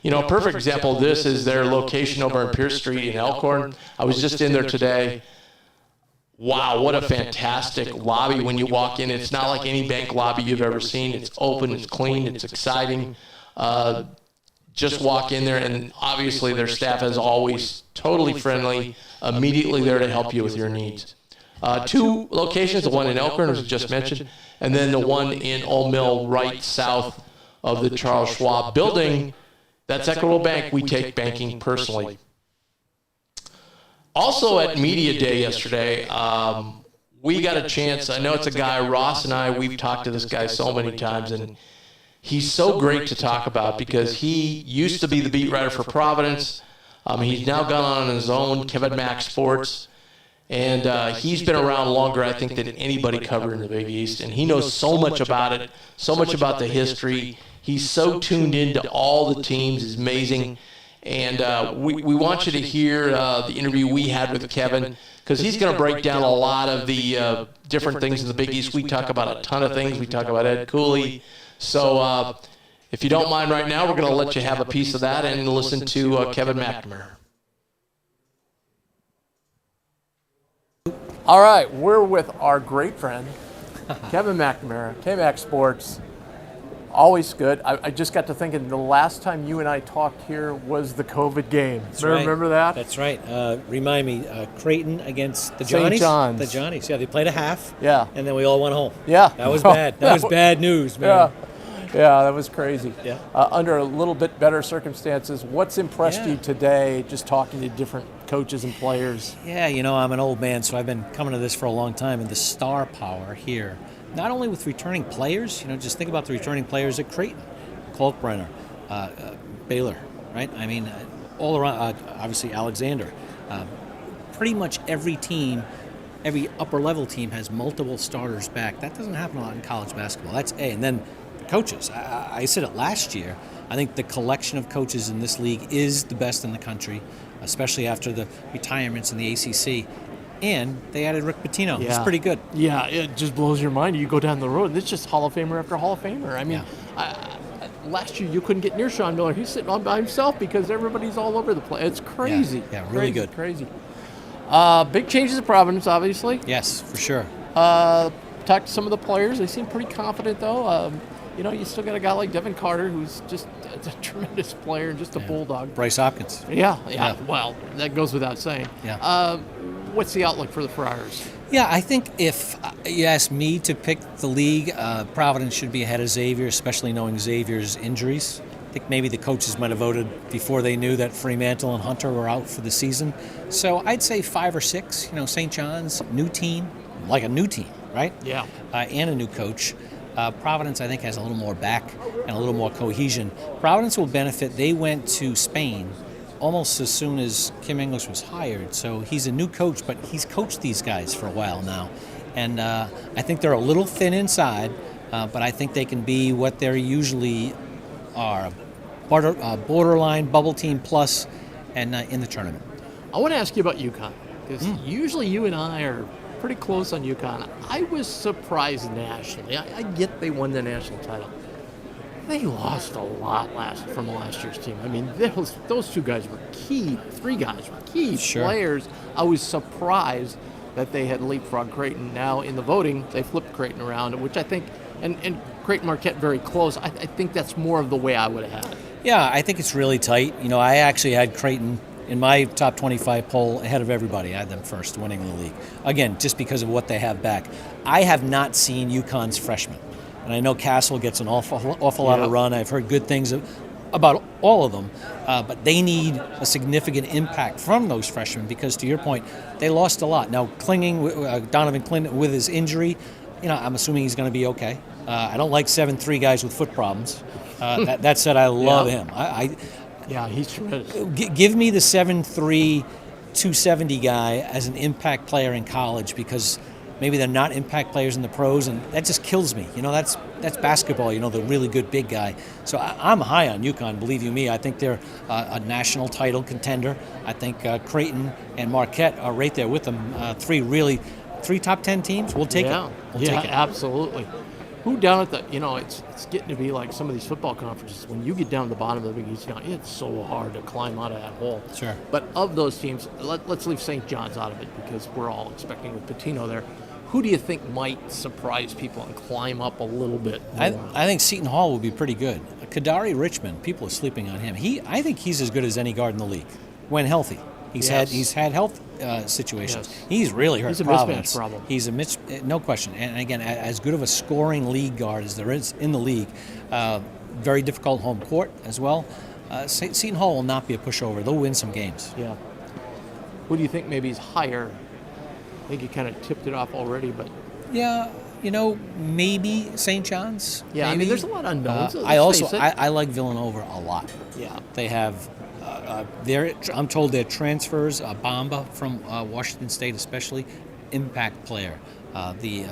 S1: You know, a perfect example of this is their location over on Pierce Street in Elkhorn. I was just in there today. Wow, what a fantastic lobby when you walk in. It's not like any bank lobby you've ever seen. It's open, it's clean, it's exciting. Just walk in there, and obviously their staff is always totally friendly, immediately there to help you with your needs. 2 locations, the one in Elkhorn, as just mentioned, and then the one in Old Mill right south of the Charles Schwab building. That's Equitable Bank. We take banking personally. Also at Media Day yesterday, we got a chance. I know it's a guy, Ross and I, we've talked to this guy so many times, and he's so great to talk about because he used to be the beat writer for Providence. He's now gone on his own, Kevin Mack Sports, and he's been around longer, I think, than anybody covering the Big East, and he knows so much about it, so much about the history. He's so tuned into all the teams. It's amazing. And we want you to hear the interview we had with Kevin, because he's going to break down a lot of the different things in the Big East. We talk about a ton of things. We talk about Ed Cooley. So if you don't mind right now, we're going to let you have a piece of that and listen to Kevin McNamara. All right, we're with our great friend, Kevin McNamara, K-Mac Sports. Always good. I just got to thinking the last time you and I talked here was the COVID game. Remember that?
S7: That's right. Remind me, Creighton against the
S1: St.
S7: Johnnies?
S1: John's.
S7: The Johnnies, yeah. They played a half.
S1: Yeah.
S7: And then we all went home.
S1: Yeah.
S7: That was bad. That was bad news, man.
S1: Yeah, that was crazy.
S7: Yeah.
S1: Under a little bit better circumstances, what's impressed you today, just talking to different coaches and players?
S7: Yeah, you know, I'm an old man, so I've been coming to this for a long time, and the star power here, not only with returning players, you know, just think about the returning players at Creighton, Kalkbrenner, Baylor, right? I mean, all around, obviously Alexander. Pretty much every team, every upper-level team has multiple starters back. That doesn't happen a lot in college basketball. That's A. And then the coaches. I said it last year. I think the collection of coaches in this league is the best in the country, especially after the retirements in the ACC. And they added Rick Pitino. He's pretty good.
S1: Yeah, it just blows your mind. You go down the road, and it's just Hall of Famer after Hall of Famer. I mean, last year you couldn't get near Sean Miller. He's sitting on by himself because everybody's all over the place. It's crazy.
S7: Yeah, really good.
S1: Crazy. Big changes at Providence, obviously.
S7: Yes, for sure.
S1: Talked to some of the players. They seem pretty confident, though. You know, you still got a guy like Devin Carter, who's just a tremendous player, just a bulldog.
S7: Bryce Hopkins.
S1: Yeah. Well, that goes without saying.
S7: Yeah.
S1: What's the outlook for the Friars?
S7: Yeah, I think if you ask me to pick the league, Providence should be ahead of Xavier, especially knowing Xavier's injuries. I think maybe the coaches might have voted before they knew that Fremantle and Hunter were out for the season. So I'd say 5 or 6. You know, St. John's, new team, like a new team, right?
S1: Yeah.
S7: And a new coach. Providence, I think, has a little more back and a little more cohesion. Providence will benefit. They went to Spain almost as soon as Kim English was hired. So he's a new coach, but he's coached these guys for a while now. And I think they're a little thin inside, but I think they can be what they usually are, borderline bubble team plus and in the tournament.
S1: I want to ask you about UConn, because usually you and I are pretty close on UConn. I was surprised nationally. I get they won the national title. They lost a lot from last year's team. I mean, those 2 guys were key. 3 guys were key players. I was surprised that they had leapfrogged Creighton. Now in the voting, they flipped Creighton around, which I think, and Creighton Marquette very close. I think that's more of the way I would have had it.
S7: Yeah, I think it's really tight. You know, I actually had Creighton in my top 25 poll ahead of everybody. I had them first, winning the league. Again, just because of what they have back. I have not seen UConn's freshmen. And I know Castle gets an awful lot of run. I've heard good things about all of them. But they need a significant impact from those freshmen because, to your point, they lost a lot. Now, Donovan Clinton with his injury, I'm assuming he's going to be okay. I don't like 7'3" guys with foot problems. That said, I love him.
S1: Yeah, he's tremendous.
S7: Give me the 7'3", 270 guy as an impact player in college because maybe they're not impact players in the pros, and that just kills me. That's basketball, the really good big guy. So I'm high on UConn, believe you me. I think they're a national title contender. I think Creighton and Marquette are right there with them. Three top 10 teams. We'll take it. We'll take it.
S1: Absolutely. Who down at the, it's getting to be like some of these football conferences. When you get down to the bottom of the Big East now, it's so hard to climb out of that hole.
S7: Sure.
S1: But of those teams, let's leave St. John's out of it because we're all expecting with Pitino there. Who do you think might surprise people and climb up a little bit more?
S7: I think Seton Hall will be pretty good. Kadari Richmond, people are sleeping on him. I think he's as good as any guard in the league when healthy. He's had health situations.
S1: Yes.
S7: He's really hurt.
S1: He's a
S7: Providence.
S1: mismatch problem.
S7: He's no question. And again, as good of a scoring league guard as there is in the league, very difficult home court as well. Seton Hall will not be a pushover. They'll win some games.
S1: Yeah. Who do you think maybe is higher? I think you kind of tipped it off already, but
S7: yeah, maybe St. John's.
S1: Yeah,
S7: maybe.
S1: I mean, there's a lot of unknowns.
S7: I like Villanova a lot.
S1: Yeah,
S7: they have. I'm told their transfers, Bamba from Washington State especially, impact player. The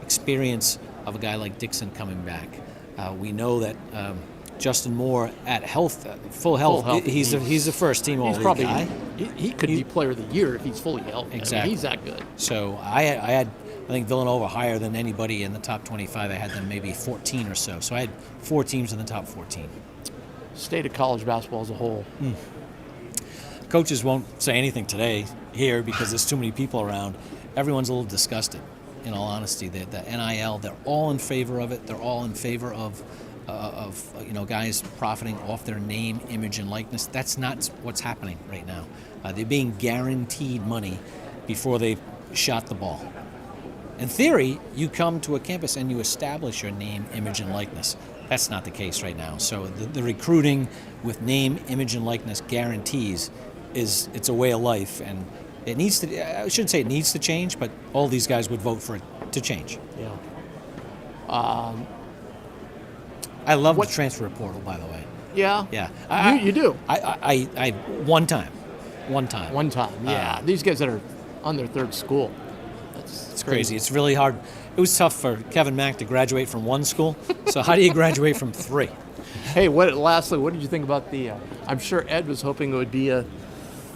S7: experience of a guy like Dixon coming back. We know that Justin Moore at full health. He's the first team all-league guy.
S1: He could be player of the year if he's fully healthy.
S7: Exactly.
S1: I mean, he's that good.
S7: So I think Villanova higher than anybody in the top 25. I had them maybe 14 or so. So I had 4 teams in the top 14.
S1: State of college basketball as a whole.
S7: Coaches won't say anything today here because there's too many people around. Everyone's a little disgusted, in all honesty. The NIL, they're all in favor of it. They're all in favor of guys profiting off their name, image, and likeness. That's not what's happening right now. They're being guaranteed money before they shot the ball. In theory, you come to a campus and you establish your name, image, and likeness. That's not the case right now. So the recruiting with name, image, and likeness guarantees it's a way of life, and it needs to. I shouldn't say it needs to change, but all these guys would vote for it to change.
S1: Yeah.
S7: I love the transfer portal, by the way.
S1: Yeah.
S7: Yeah.
S1: You do.
S7: I one time.
S1: Yeah. These guys that are on their third school.
S7: It's crazy. It's really hard. It was tough for Kevin Mack to graduate from one school. So how do you graduate from 3?
S1: Hey, lastly, what did you think about the? I'm sure Ed was hoping it would be a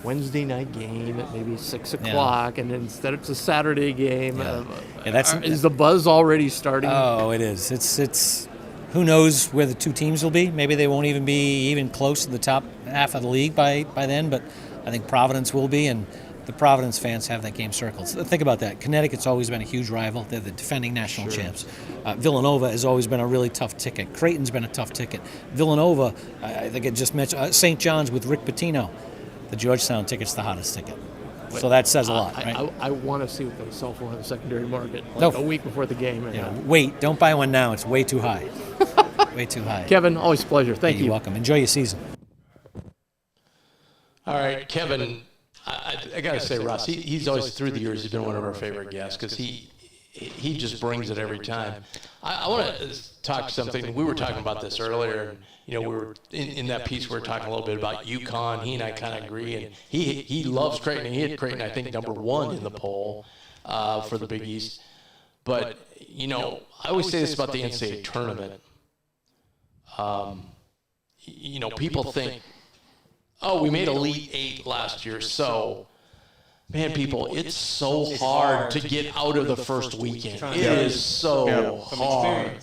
S1: Wednesday night game at maybe 6 o'clock, and instead it's a Saturday game. Is the buzz already starting?
S7: Oh, it is. It's. Who knows where the two teams will be? Maybe they won't even be even close to the top half of the league by then. But I think Providence will be, and the Providence fans have that game circled. So think about that. Connecticut's always been a huge rival. They're the defending national champs. Villanova has always been a really tough ticket. Creighton's been a tough ticket. Villanova, I think I just mentioned, St. John's with Rick Pitino. The Georgetown ticket's the hottest ticket. So that says a lot, right?
S1: I want to see what they sell for on the secondary market a week before the game.
S7: Wait, don't buy one now. It's way too high. Way too high.
S1: Kevin, always a pleasure. Thank you.
S7: You're welcome. Enjoy your season.
S1: All right, Kevin, I got to say, Russ, he's always, through the years, he's been one of our favorite guests because he just brings it every time. I want to talk something. We were talking about this earlier. We were in that piece. We were talking a little bit about UConn. He and I kind of agree, and he loves Creighton. And he had Creighton, I think, #1 in the poll for the Big East. But I always say this about the NCAA tournament. People think, oh, we made Elite 8 last year, so. Man, people, it's so hard to get out of the first weekend. It is so hard.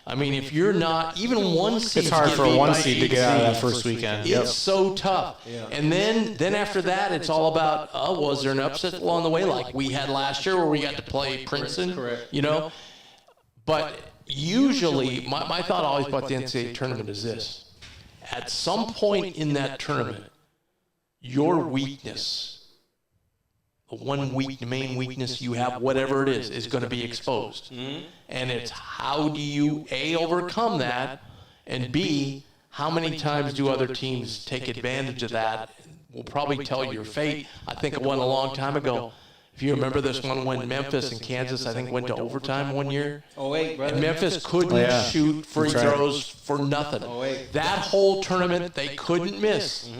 S1: I mean, if you're not, even one seed.
S2: It's hard for a 1 seed to get out of that first weekend.
S1: It's so tough. And then after that, it's all about, was there an upset along the way like we had last year where we got to play Princeton?
S3: Correct.
S1: But usually, my thought always about the NCAA tournament is this. At some point in that tournament, your weakness, the one main weakness you have, whatever it is going to be exposed. And it's how do you, A, overcome that, and B, how many times do other teams take advantage of that? Will probably tell your fate. I think of one a long time ago. If you remember this one when Memphis and Kansas, I think, went to overtime one year.
S3: Oh, wait, brother.
S1: And Memphis couldn't shoot free throws for nothing. That whole tournament, they couldn't miss.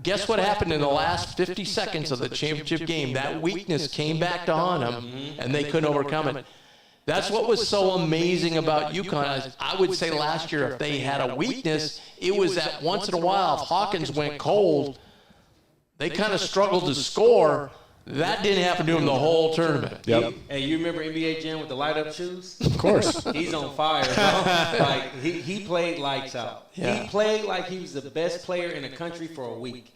S1: Guess what happened in the last 50 seconds of the championship game? That weakness came back to haunt them, and they couldn't overcome it. That's what was so amazing about UConn. I would say last year, if they had a weakness, it was that once in a while, if Hawkins went cold, they kind of struggled to score. That didn't happen to him the whole tournament.
S3: Hey, you remember NBA Jam with the light-up shoes?
S2: Of course.
S3: He's on fire, bro. Like, he played lights out. He played like he was the best player in the country for a week.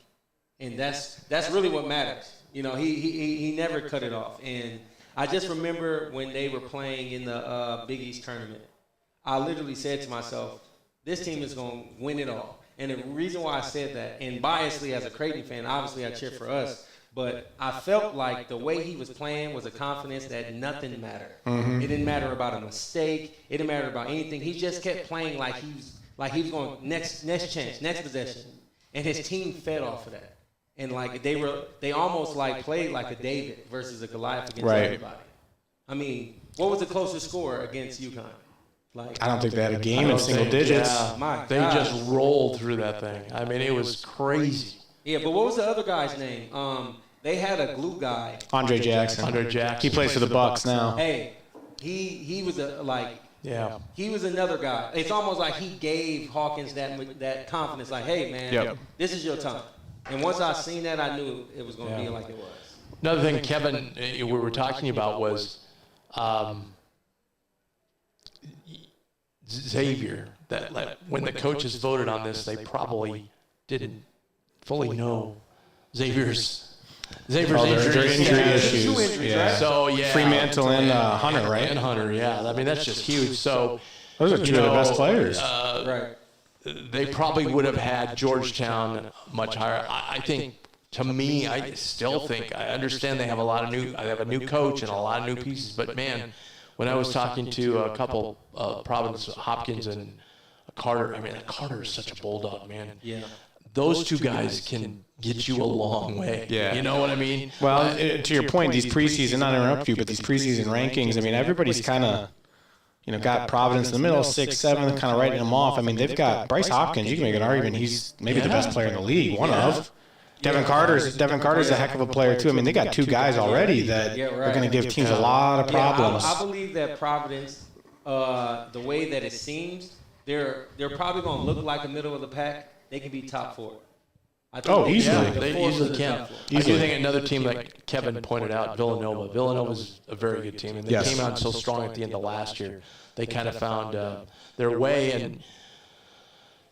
S3: And that's really what matters. You know, he never cut it off. And I just remember when they were playing in the Big East tournament, I literally said to myself, this team is going to win it all. And the reason why I said that, and biasly as a Creighton fan, obviously I cheer for us, but I felt like the way he was playing was a confidence that nothing mattered. It didn't matter about a mistake. It didn't matter about anything. He just kept playing like he was going next chance, next possession, and his team fed off of that. And like they almost like played like a David versus a Goliath against everybody. I mean, what was the closest score against UConn? Like,
S2: I don't think they had a game in single digits.
S1: They just rolled through that thing. I mean, it was crazy.
S3: Yeah, but what was the other guy's name? They had a glue guy.
S2: Andre Jackson. He plays for the Bucks now.
S3: Hey, he was he was another guy. It's almost like he gave Hawkins that confidence. Like, hey man, this is your time. And once I seen that, I knew it was going to be like it was.
S1: Another thing, Kevin, we were talking about was Xavier. That when the coaches voted on this, they probably didn't fully know Xavier's injury issues.
S3: Two injuries, right?
S1: So
S2: Fremantle and Hunter, right?
S1: And Hunter, I mean, that's just huge. So
S2: those are two of the best players.
S3: Right.
S1: They probably would have had Georgetown much higher. I think, to me, I still think, I understand they have a new coach and a lot of new pieces, but man, when I was talking to a couple, Providence, Hopkins and Carter, I mean, Carter is such a bulldog, man.
S3: Yeah.
S1: Those two guys can get you a long way. Yeah. You know what I mean?
S2: Well, to your point, these preseason, not to interrupt you, but these preseason rankings, I mean, everybody's kind of, got Providence in the middle, 6th, 7th, kind of writing them off. I mean, they've got Bryce Hopkins. You can make an argument he's maybe the best player in the league, one of. Devin Carter's a heck of a player, too. I mean, they got two guys already that are going to give teams a lot of problems.
S3: I believe that Providence, the way that it seems, they're probably going to look like a middle of the pack. They can be top 4.
S2: Easily.
S1: They easily can. I do think another team, like Kevin pointed out, Villanova. Villanova's a very good team, and they came out so strong at the end of last year. They kind of found their way, and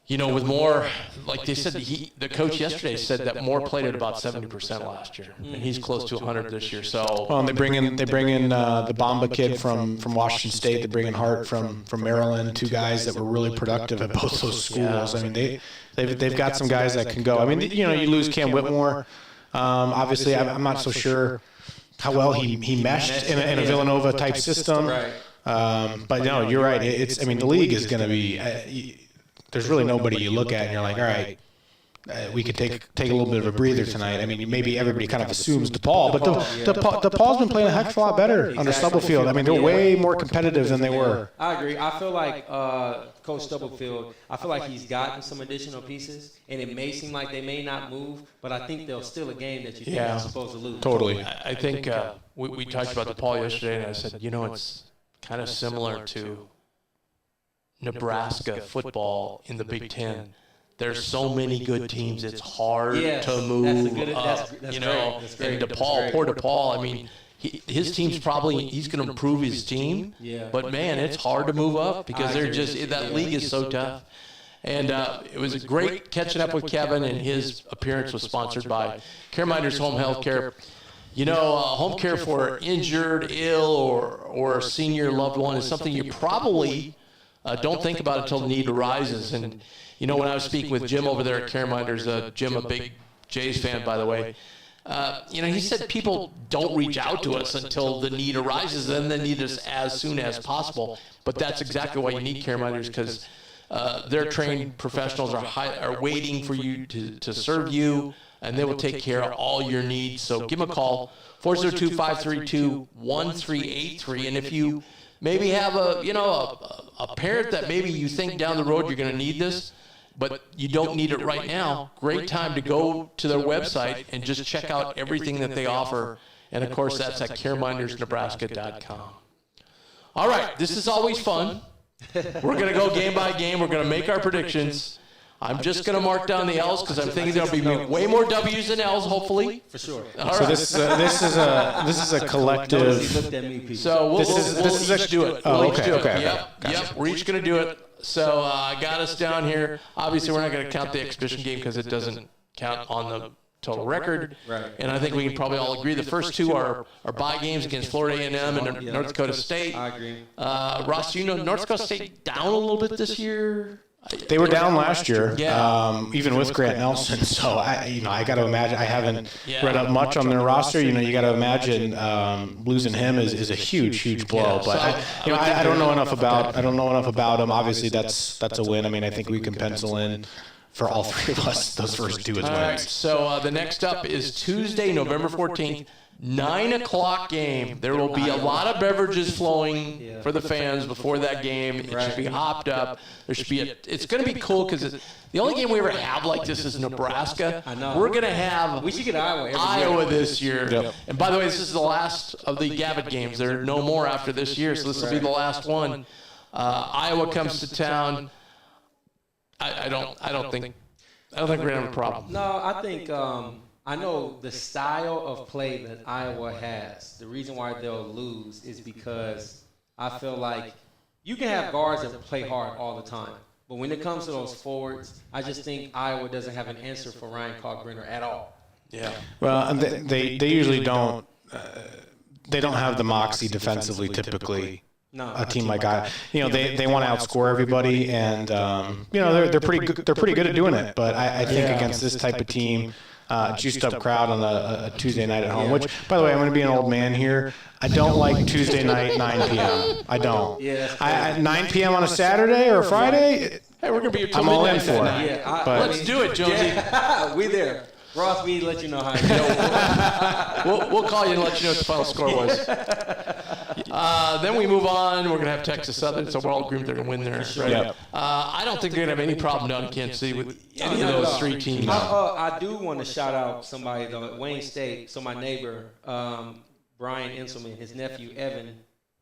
S1: with more, like they said, the coach yesterday said that Moore played at about 70% last year, and he's close to 100 this year. So,
S2: and they bring in the Bamba kid from Washington State. They bring in Hart from Maryland. Two guys that were really productive at both those schools. I mean, they've got some guys that can go. I mean, you lose Cam Whitmore. Obviously, I'm not so sure how well he meshed in a Villanova type system. But no, you're right. The league is going to be. There's really nobody you look at and you're like, all right, we could take a little bit of a breather tonight. I mean, maybe everybody kind of assumes DePaul, but DePaul's been playing a heck of a lot better under Stubblefield. I mean, they're way more competitive than they were.
S3: I agree. I feel like Coach Stubblefield, I feel like he's gotten some additional pieces, and it may seem like they may not move, but I think they're still a game that you think you're supposed to lose.
S2: Totally.
S1: I think we talked about DePaul yesterday, and I said, it's kind of similar to Nebraska football in the Big Ten. There's so many good teams. It's hard to move up. That's great. And poor DePaul. I mean, his team's he's going to improve his team. Yeah. But man, it's hard to move up because that league is so tough. And it was a great catching up with Kevin, and his appearance was sponsored by CareMinders Home Health Care. Home care for injured, ill, or a senior loved one is something you probably don't think about until the need arises. And, when I was speaking with Jim over there at CareMinders, Jim, a big Jays fan, by the way. He said people don't reach out to us until the need arises, and then they need us as soon as possible. But that's exactly why you need care minders, because their trained professionals are waiting for you to serve you, and they will take care of all your needs. So give them a call, 402-532-1383. And if you maybe have a parent that maybe you think down the road you're going to need this, but you don't need it right now, great time to go to their website and just check out everything that they offer. And, of course, that's at caremindersnebraska.com. All right, this is always fun. We're going to go game by game. We're going to make our predictions. I'm just going to mark down the L's because I'm thinking there'll be way more W's than L's, hopefully.
S3: For sure.
S1: All
S2: So
S1: right.
S2: this is a collective.
S3: He looked at me, Pete.
S1: So we'll each do it.
S2: Oh,
S1: We'll each
S2: okay,
S1: do it.
S2: okay.
S1: Yep. We're each going to do it. So I got us down here. Obviously, we're not going to count the exhibition game because it doesn't count on the total record.
S3: Right.
S1: And I think we can probably all agree the first two are bye games against Florida A&M and North Dakota State.
S3: I agree.
S1: Ross, North Dakota State down a little bit this year.
S2: They were down last year,
S1: Yeah.
S2: even with Grant Nelson. So I got to imagine. I haven't
S1: Yeah.
S2: read up much on their roster. You got to imagine losing him is a huge blow.
S1: Yeah,
S2: But I don't know enough about him. Obviously, that's a win. I mean, I think we can pencil in for all three of us those first two as
S1: All right,
S2: wins.
S1: so the next up is Tuesday, November 14th, 9 o'clock game. There will be a lot of beverages flowing for the fans before that game. It should be hopped up. There should be it's going to be cool because the only game we ever have like this is Nebraska.
S3: I know.
S1: We're going to have
S3: We should get Iowa every year.
S1: this year.
S2: Yep.
S1: And by the way, this is the last of the Gavitt games. There are no more after this year, so this will be the last one. Iowa comes to town. I don't think we're going to have a problem.
S3: No, I think I know the style of play that Iowa has. The reason why they'll lose is because I feel like you can have guards that play hard all the time. But when it comes to those forwards, I just think Iowa doesn't have an answer for Ryan Kalkbrenner at all.
S1: Yeah.
S2: Well, they usually don't. They don't have the moxie defensively typically.
S3: No.
S2: A team like I, they want to outscore everybody, and they're pretty good. They're pretty good at doing it. But I think against this type of team, juiced up crowd on a Tuesday night at home. Which, by the way, I'm going to be an old man here. I don't like Tuesday night 9 p.m. I don't.
S3: Yeah,
S2: 9 p.m. on a Saturday or a Friday.
S1: Hey, we're going to be
S2: I'm all in for it.
S3: Yeah,
S2: But-
S1: Let's do it, Jonesy.
S3: Yeah, we there. Ross, we let you know how it goes.
S1: We'll call you and let you know what the final score was. Then we move on. We're going to have Texas Southern, so we're all agreed they're going to win there. Right?
S2: Yep.
S1: I don't think they're going to have any problem down in Kansas City with any of those three teams.
S3: I do want to shout out somebody, though, at Wayne State. So my neighbor, Brian Inselman, his nephew, Evan,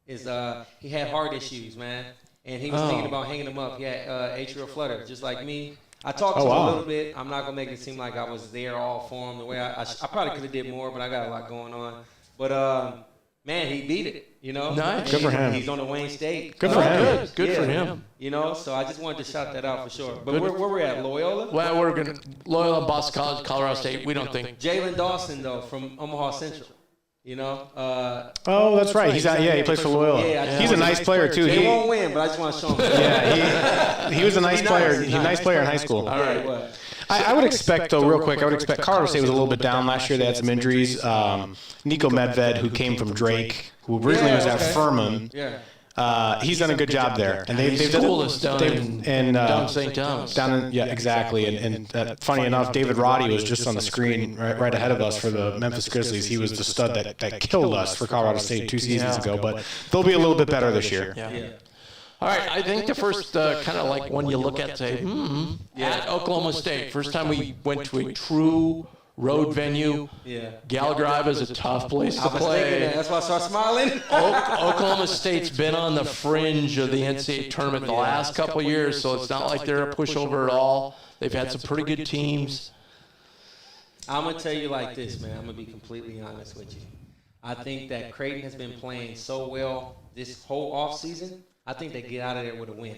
S3: he had heart issues, man. And he was thinking about hanging him up. He had atrial flutter, just like me. I talked to him a little bit. I'm not going to make it seem like I was there all for him the way I probably could have did more, but I got a lot going on. But, man, he beat it,
S1: Nice.
S2: Good for him.
S3: He's on the Wayne State.
S2: Good for him.
S1: Good for him.
S3: So I just wanted to shout that out for sure. But where we're at, Loyola?
S1: Well, we're going to Loyola, Boston College, Colorado State. We don't think.
S3: Jalen Dawson, though, from Omaha Central.
S2: Oh, that's right. He plays for Loyola.
S3: Yeah,
S2: He's a nice player too.
S3: They won't win, but I just want to show him.
S2: Yeah, he was a nice player. He's a nice player in high school.
S3: All right.
S2: I would expect, though, real quick, Colorado State was a little bit down last year. They had some injuries. Nico Medved, who came from Drake, who originally was at Furman.
S3: Yeah.
S2: He's done a good job there, and they've done
S1: Schoolers down in St. Thomas.
S2: Exactly. And funny enough, David Roddy was just on the screen right ahead of us for the Memphis Grizzlies. He was the stud that killed us for Colorado State 2 seasons ago, but they'll be a little bit better this year.
S1: Yeah. All right, I think the first kind of like one you look at and say, at Oklahoma State, first time we went to a true road venue.
S3: Yeah.
S1: Gallagher is a tough place to
S3: I was thinking
S1: play.
S3: that. That's why I started smiling.
S1: Oklahoma State's been on the fringe of the NCAA tournament the last couple of years, so it's not like they're a pushover at all. They've had some pretty good teams.
S3: I'm going to tell you like this, man. I'm going to be completely honest with you. I think that Creighton has been playing so well this whole offseason. I think they get out of there with a win.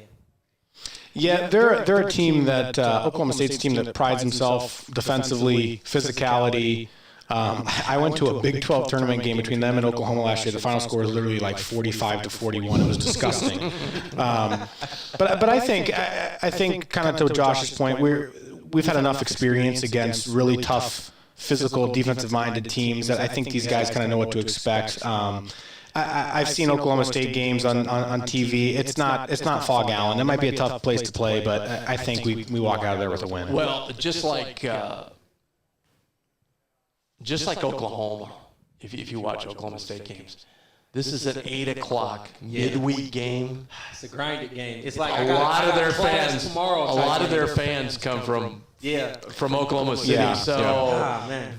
S2: Yeah, they're a team that Oklahoma State's a team that prides himself defensively, physicality. I went to a Big 12 tournament game between them and Oklahoma last year. The final score was literally like 45-41. It was disgusting. But I think kind of to Josh's point, we've had enough experience against really tough, physical, defensive-minded teams that I think these guys kind of know what to expect. I've seen Oklahoma State games on TV. It's not Fog Allen. It might be a tough place to play, but I think we walk out of there with a win.
S1: Well, just like Oklahoma, if you watch Oklahoma State games, this is an 8 o'clock midweek game.
S3: It's a grinded game. It's like
S1: A lot of their fans come from Oklahoma City,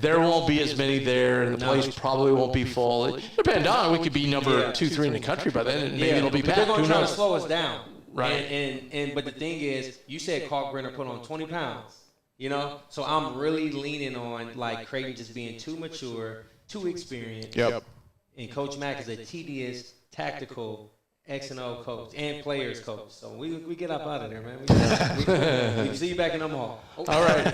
S1: there won't be as many there, and the place probably won't be full. Depending on, we could be number 2, 3 in the country by then, and maybe it'll be packed.
S3: They're going to
S1: Who
S3: try to
S1: knows?
S3: slow us down,
S1: Right?
S3: But the thing is, you said Kalkbrenner put on 20 pounds. So I'm really leaning on like Creighton just being too mature, too experienced.
S2: Yep.
S3: And Coach Mack is a tedious, tactical X&O coach and players coach. So we get up out of there, man. We see you back in Omaha.
S1: All right.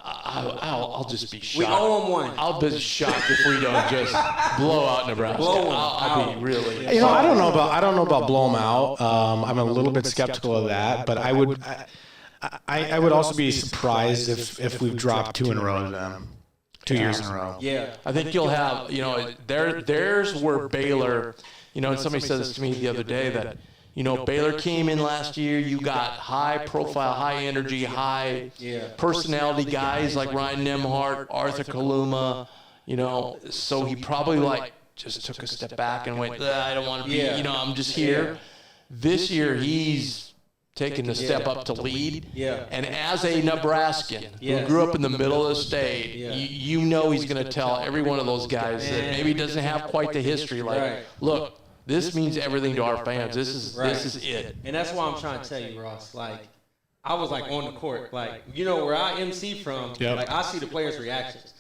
S1: I'll just be shocked.
S3: We owe them one.
S1: I'll be shocked if we don't just blow out Nebraska. I'll be really.
S2: I don't know about blow them out. I'm a little bit skeptical of that, but I would also be surprised if we've dropped 2 in a row to them. 2 years in a row.
S3: Yeah.
S1: I think you'll have, there's where Baylor, and somebody said this to me the other day that, Baylor came in last year, you got high profile, high energy, high personality guys like Ryan Nemhart, Arthur Kaluma, so he probably just took a step back and went, I don't want to be, I'm just here. This year he's taking the step up to lead.
S3: Yeah.
S1: And as a Nebraskan who grew up in the middle of the state, he's going to tell every one of those guys that maybe doesn't have quite the history. Look, this means everything to our fans. This is it.
S3: And that's why I'm trying to tell you, Ross. I was on the court. Where I MC from, I see the players' reactions.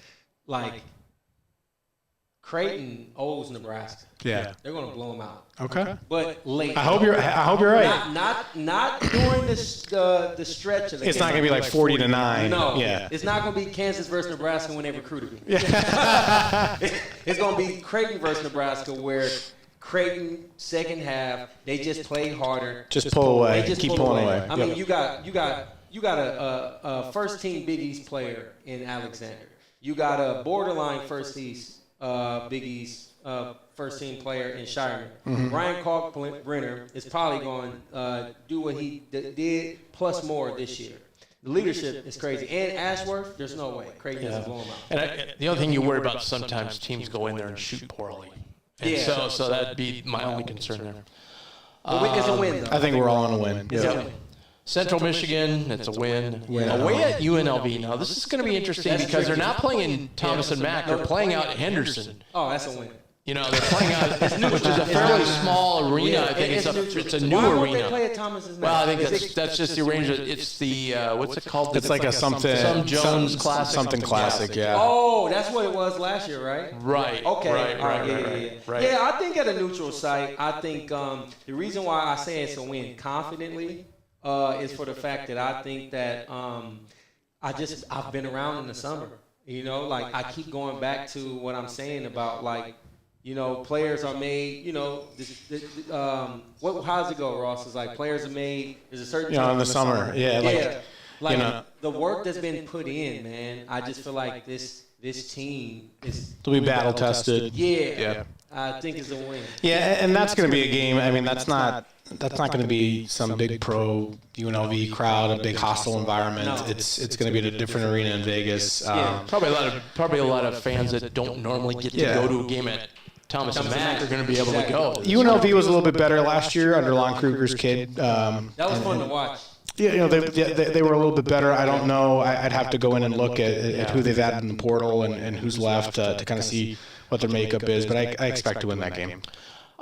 S3: Creighton owes Nebraska.
S2: Yeah.
S3: They're going to blow them out.
S2: Okay.
S3: But late.
S2: I hope you're right.
S3: Not during the stretch of the game.
S2: It's not going to be 40-9.
S3: No.
S2: Yeah.
S3: It's not going to be Kansas versus Nebraska when they recruited me. It's going to be Creighton versus Nebraska where Creighton second half they just play harder.
S2: Just pull away. Keep pulling away.
S3: I mean, you got a first team Big East player in Alexander. You got a borderline first East Big East first team player in Scheierman. Ryan Kalkbrenner is probably going to do what he did plus more this year. The leadership is crazy. And Ashworth, there's no way Creighton doesn't blow him out.
S1: And the other thing you worry about sometimes teams go in there and shoot poorly. And so that'd be my only concern there.
S3: It's a win, though.
S2: I think we're all on a win.
S3: It's a win.
S1: Central Michigan, it's a win. Away at UNLV. Now, this is going to be interesting because they're not playing in Thomas and Mack. They're playing out at Henderson.
S3: Oh, that's a win.
S1: They're playing out, which is a fairly small arena. I think it's a new
S3: Why won't
S1: arena.
S3: they play at Thomas and Mack?
S1: Well, I think that's just the arrangement. It's the, what's it called?
S2: It's like a some
S1: Jones Classic.
S2: Something classic, yeah.
S3: Oh, that's what it was last year, right?
S1: Right.
S3: Okay.
S1: Right.
S3: Yeah, I think at a neutral site, I think the reason why I say it's a win confidently is for the fact that I think that I've been around in the summer. I keep going back to what I'm saying about players are made. How's it go, Ross? It's players are made. There's a certain
S2: in the summer,
S3: the work that's been put in, man. I just feel like this team is.
S2: To be battle tested.
S3: Yeah. I think it's a win.
S2: Yeah, and that's going to be a game. I mean, that's not going to be some big pro UNLV crowd, a big hostile environment. No. It's going to be at a different arena in Vegas.
S1: Probably a lot of fans that don't normally get to go to a game at Thomas and Mack are going to be able to go.
S2: UNLV was a little bit better last year under Lon Kruger's kid.
S3: That was fun to watch.
S2: Yeah, they were a little bit better. I don't know. I'd have to go in and look at who they've added in the portal and who's left to kind of see what their makeup is. But I expect to win that game.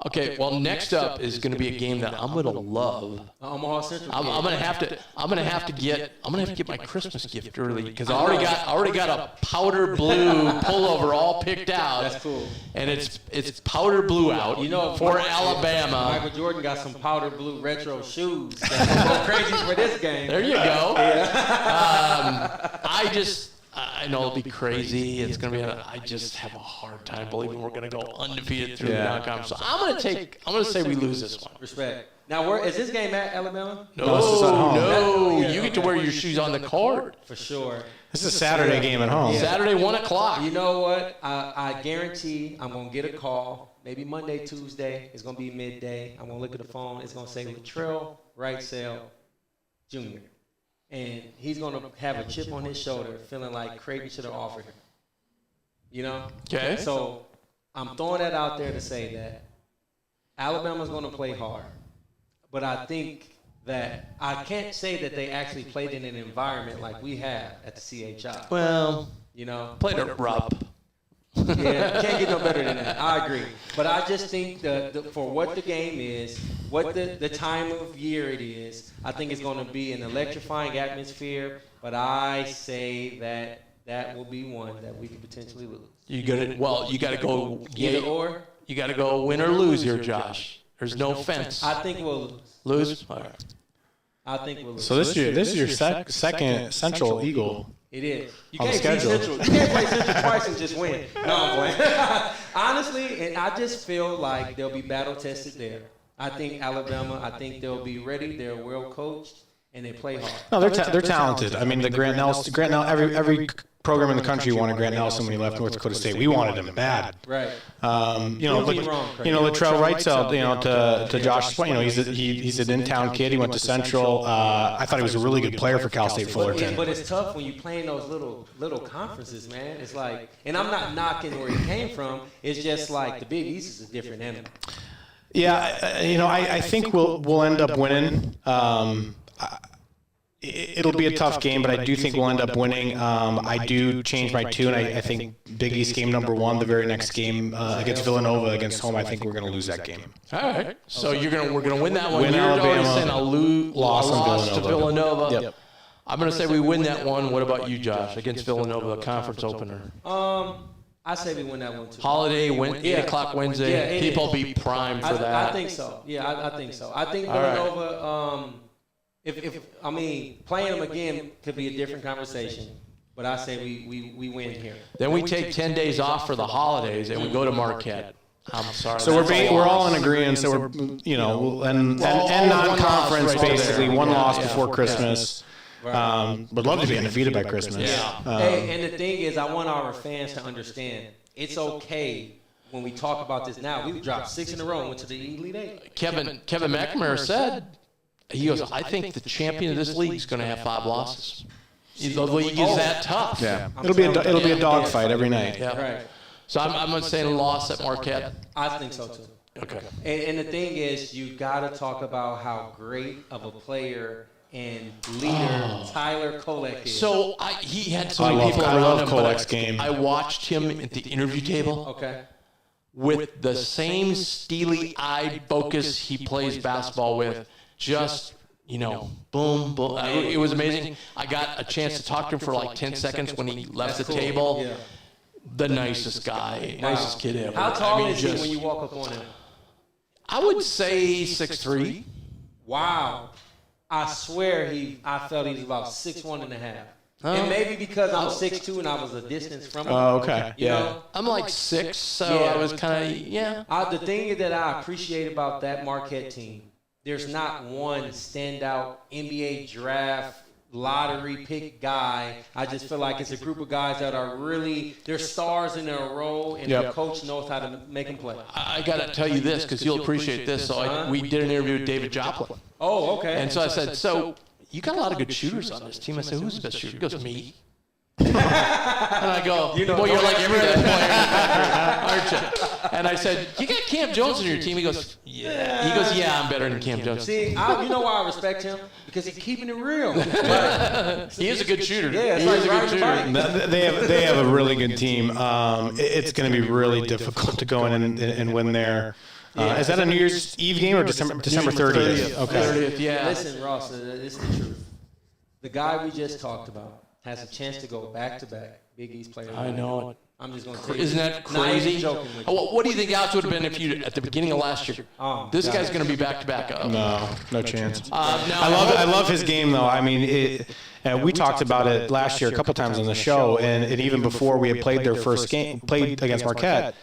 S1: Okay, well, next up is going to be a game that I'm going to love.
S3: Omaha Central.
S1: I'm going to have to get my Christmas gift early because I already got a powder blue pullover all picked out.
S3: That's cool.
S1: And it's powder blue out for Alabama.
S3: Michael Jordan got some powder blue retro shoes that go crazy for this game.
S1: There you go. I know it'll be crazy. It's going to be. I just have a hard time believing we're going to go undefeated through the non-conference. So I'm going to say we lose this one.
S3: Respect. Now, where is this game at, Alabama?
S2: No, this is at home.
S1: No,
S3: Yeah.
S1: you get to wear your shoes on the court.
S3: For sure.
S2: This is a Saturday game at home.
S1: Saturday, 1 o'clock.
S3: You know what? I guarantee I'm going to get a call. Maybe Monday, Tuesday. It's going to be midday. I'm going to look at the phone. It's going to say Latrell Wrightsell Jr. And he's going to have a chip on his shoulder feeling like Creighton should have offered him. You know?
S1: Okay.
S3: So I'm throwing that out there to say that Alabama's going to play hard. But I think that I can't say that they actually played in an environment like we have at the CHI.
S1: Well,
S3: You know?
S1: played a rough.
S3: Yeah, can't get no better than that. I agree. But I just think for what the game is, what the time of year it is, I think it's going to be an electrifying atmosphere. But I say that will be one that we could potentially lose.
S1: You got to go.
S3: Either or.
S1: You got to go win or lose here, Josh. There's no fence.
S3: I think we'll lose.
S1: Lose. All right.
S3: I think we'll lose.
S2: So this is your second Central Eagle.
S3: It is. You
S2: On the
S3: can't beat
S2: schedule.
S3: Central. You can't play Central twice and just win. No, I'm playing. Honestly, and I just feel like they'll be battle tested there. I think Alabama. I think they'll be ready. They're well coached and they play hard.
S2: No, they're talented. I mean, the Grant Nelson, every program in the country wanted Grant Nelson when he left North Dakota State. We wanted him bad.
S3: Right.
S2: Latrell Wrightsell, to Josh's point, he's an in-town kid. He went to Central. I thought he was a really good player for Cal State Fullerton.
S3: But it's tough when you play in those little conferences, man. It's like, and I'm not knocking where he came from. It's just like the Big East is a different animal.
S2: Yeah, I think we'll end up winning. It'll be a tough game, but I do think we'll end up winning. I do change my tune. I think Big East game number 1, the very next game against Villanova against home, I think we're going to lose that game.
S1: All right. So we're going to win that one.
S2: Win
S1: You're already
S2: Alabama,
S1: saying a loss to Villanova.
S2: Yep.
S1: I'm going to say we win that one. What about you, Josh, against Villanova, the conference opener?
S3: I say we win that one too.
S1: Holiday, 8 o'clock Wednesday.
S3: Yeah,
S1: People be primed for that.
S3: I think so. Yeah, I think so. I think Villanova. If playing them again could be a different conversation, but I say we win here.
S1: Then we take 10 days off for the holidays and we go to Marquette. I'm sorry.
S2: So we're all in agreement. So we're and non-conference
S1: right
S2: basically
S1: there.
S2: one loss
S1: Yeah.
S2: before Christmas. Would love to be undefeated by Christmas.
S1: Yeah.
S3: And the thing is, I want our fans to understand it's okay when we talk about this now. We've dropped 6 in a row and went to the Elite Eight.
S1: Kevin McNamara said, he goes, I think the champion of this league is going to have 5 losses. The league is that tough.
S2: Yeah, it'll be a dogfight every night.
S1: Yeah.
S3: Right.
S1: So I'm going to say a loss at Marquette.
S3: I think so too.
S1: Okay.
S3: And the thing is, you got to talk about how great of a player and leader Tyler Kolek is.
S1: So he had so many people
S2: I
S1: around
S2: love
S1: him, but
S2: Kolek's game.
S1: I watched him at the interview table
S3: Okay.
S1: with the same steely-eyed focus he plays basketball with. Just, boom, boom. It was amazing. I got a chance to talk to him for like 10 seconds when he left the table.
S3: Yeah.
S1: The nicest guy, nicest kid ever.
S3: How tall is he
S1: just-
S3: when you walk up on him?
S1: I would say 6'3".
S3: Wow. I swear I felt he was about 6'1 and a half. And maybe because I'm 6'2 and I was a distance from him.
S2: Oh, okay.
S3: You know?
S1: I'm like 6, so
S3: Yeah.
S1: I was kind of,
S3: The thing that I appreciate about that Marquette team, there's not one standout NBA draft lottery pick guy. I just feel like it's a group of guys that are really, they're stars in their role, and their coach knows how to make them play.
S1: I got to tell you this because you'll appreciate this. So we did an interview with David Joplin.
S3: Oh, okay.
S1: And so I said, so you got a lot of good shooters on this team. I said, who's the best shooter? He goes, me. And I go, well, you're like every other player in the country, aren't you? And I said, you got Cam Jones on your team? He goes, yeah. He goes, yeah, I'm better than Cam Jones.
S3: See, you know why I respect him? Because he's keeping it real.
S1: He is a good shooter.
S3: Yeah,
S1: he
S3: it's
S1: is a
S3: like
S1: good
S3: riding a
S1: shooter.
S2: They have a really good team. It's going to be really difficult to go in and win there. Is that a New Year's Eve game or December 30th? Okay.
S1: 30th, yeah.
S3: Listen, Ross, this is the truth. The guy we just talked about has a chance to go back-to-back Big East player.
S1: I know it.
S3: I'm just going to tell you.
S1: Isn't that
S3: Not even
S1: crazy?
S3: joking with you.
S1: What do you think odds would have been if you at the beginning of last year? This guy's going to be back-to-back.
S2: No chance.
S1: I
S2: love his game though. I mean, we talked about it last year a couple times on the show, and even before we had played their first game, played against Marquette.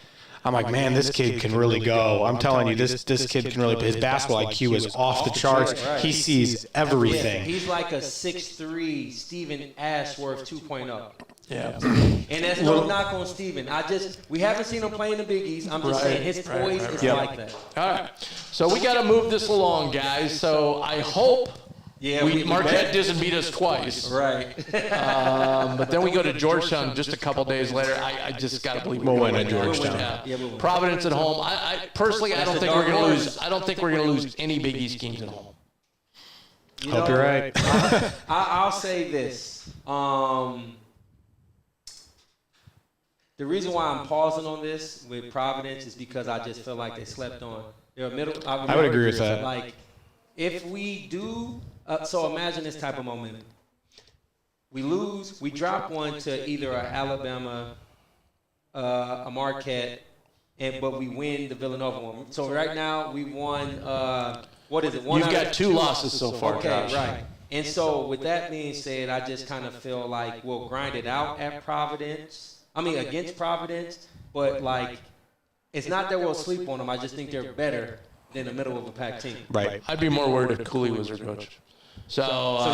S2: I'm like, man, this kid can really go. I'm telling you, this kid can really. His basketball IQ is off the charts.
S3: Right.
S2: He sees everything.
S3: He's like a 6'3" Stephen Ashworth 2.0.
S1: Yeah.
S3: And that's no knock on Steven. We haven't seen him play in the Big East. I'm just saying his poise is like that.
S1: All right. So we got to move this along, guys. So I hope Marquette doesn't beat us twice.
S3: Right.
S1: But then we go to Georgetown just a couple days later. I just got to believe
S2: we'll win at Georgetown.
S3: We'll win.
S1: Providence at home. I personally, I don't think we're going to lose. I don't think we're going to lose any Big East games at home.
S2: Hope you're right.
S3: I'll say this. The reason why I'm pausing on this with Providence is because I just feel like they slept on. They're I
S2: would agree with that.
S3: Like, if we do, so imagine this type of momentum. We lose, we drop one to either a Alabama, a Marquette, but we win the Villanova one. So right now we won. What is it?
S1: You've got 2 losses so far.
S3: Okay,
S1: Josh.
S3: right. And so with that being said, I just kind of feel like we'll grind it out at Providence. Against Providence, but like, it's not that we'll sleep on them. I just think they're better than the middle of a pack team.
S2: Right.
S1: I'd be more worried if Cooley was their coach. So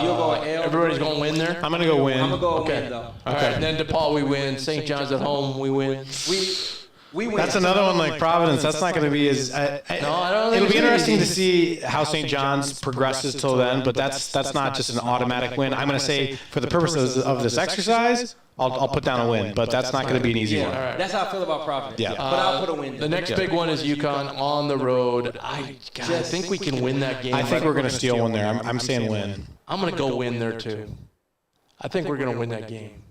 S3: you'll go L.
S1: Everybody's going to win there?
S2: I'm going to go win.
S3: I'm going to go win, though.
S1: All right, and then DePaul we win. St. John's at home we win.
S3: We win.
S2: That's another one like Providence. That's not going to be as.
S1: I don't think
S2: it'll be
S1: it's
S2: interesting
S1: easy.
S2: to see how St. John's progresses till then, but that's not just an automatic win. I'm going to say, for the purposes of this exercise, I'll put down a win, but that's not going to be an easy one.
S3: Right. That's how I feel about Providence.
S2: Yeah.
S3: But I'll put a win.
S1: The next big one is UConn on the road. I think we can win that game.
S2: I think we're going to steal one there. I'm saying win.
S1: I'm going to go win there too. I think we're going to win that game.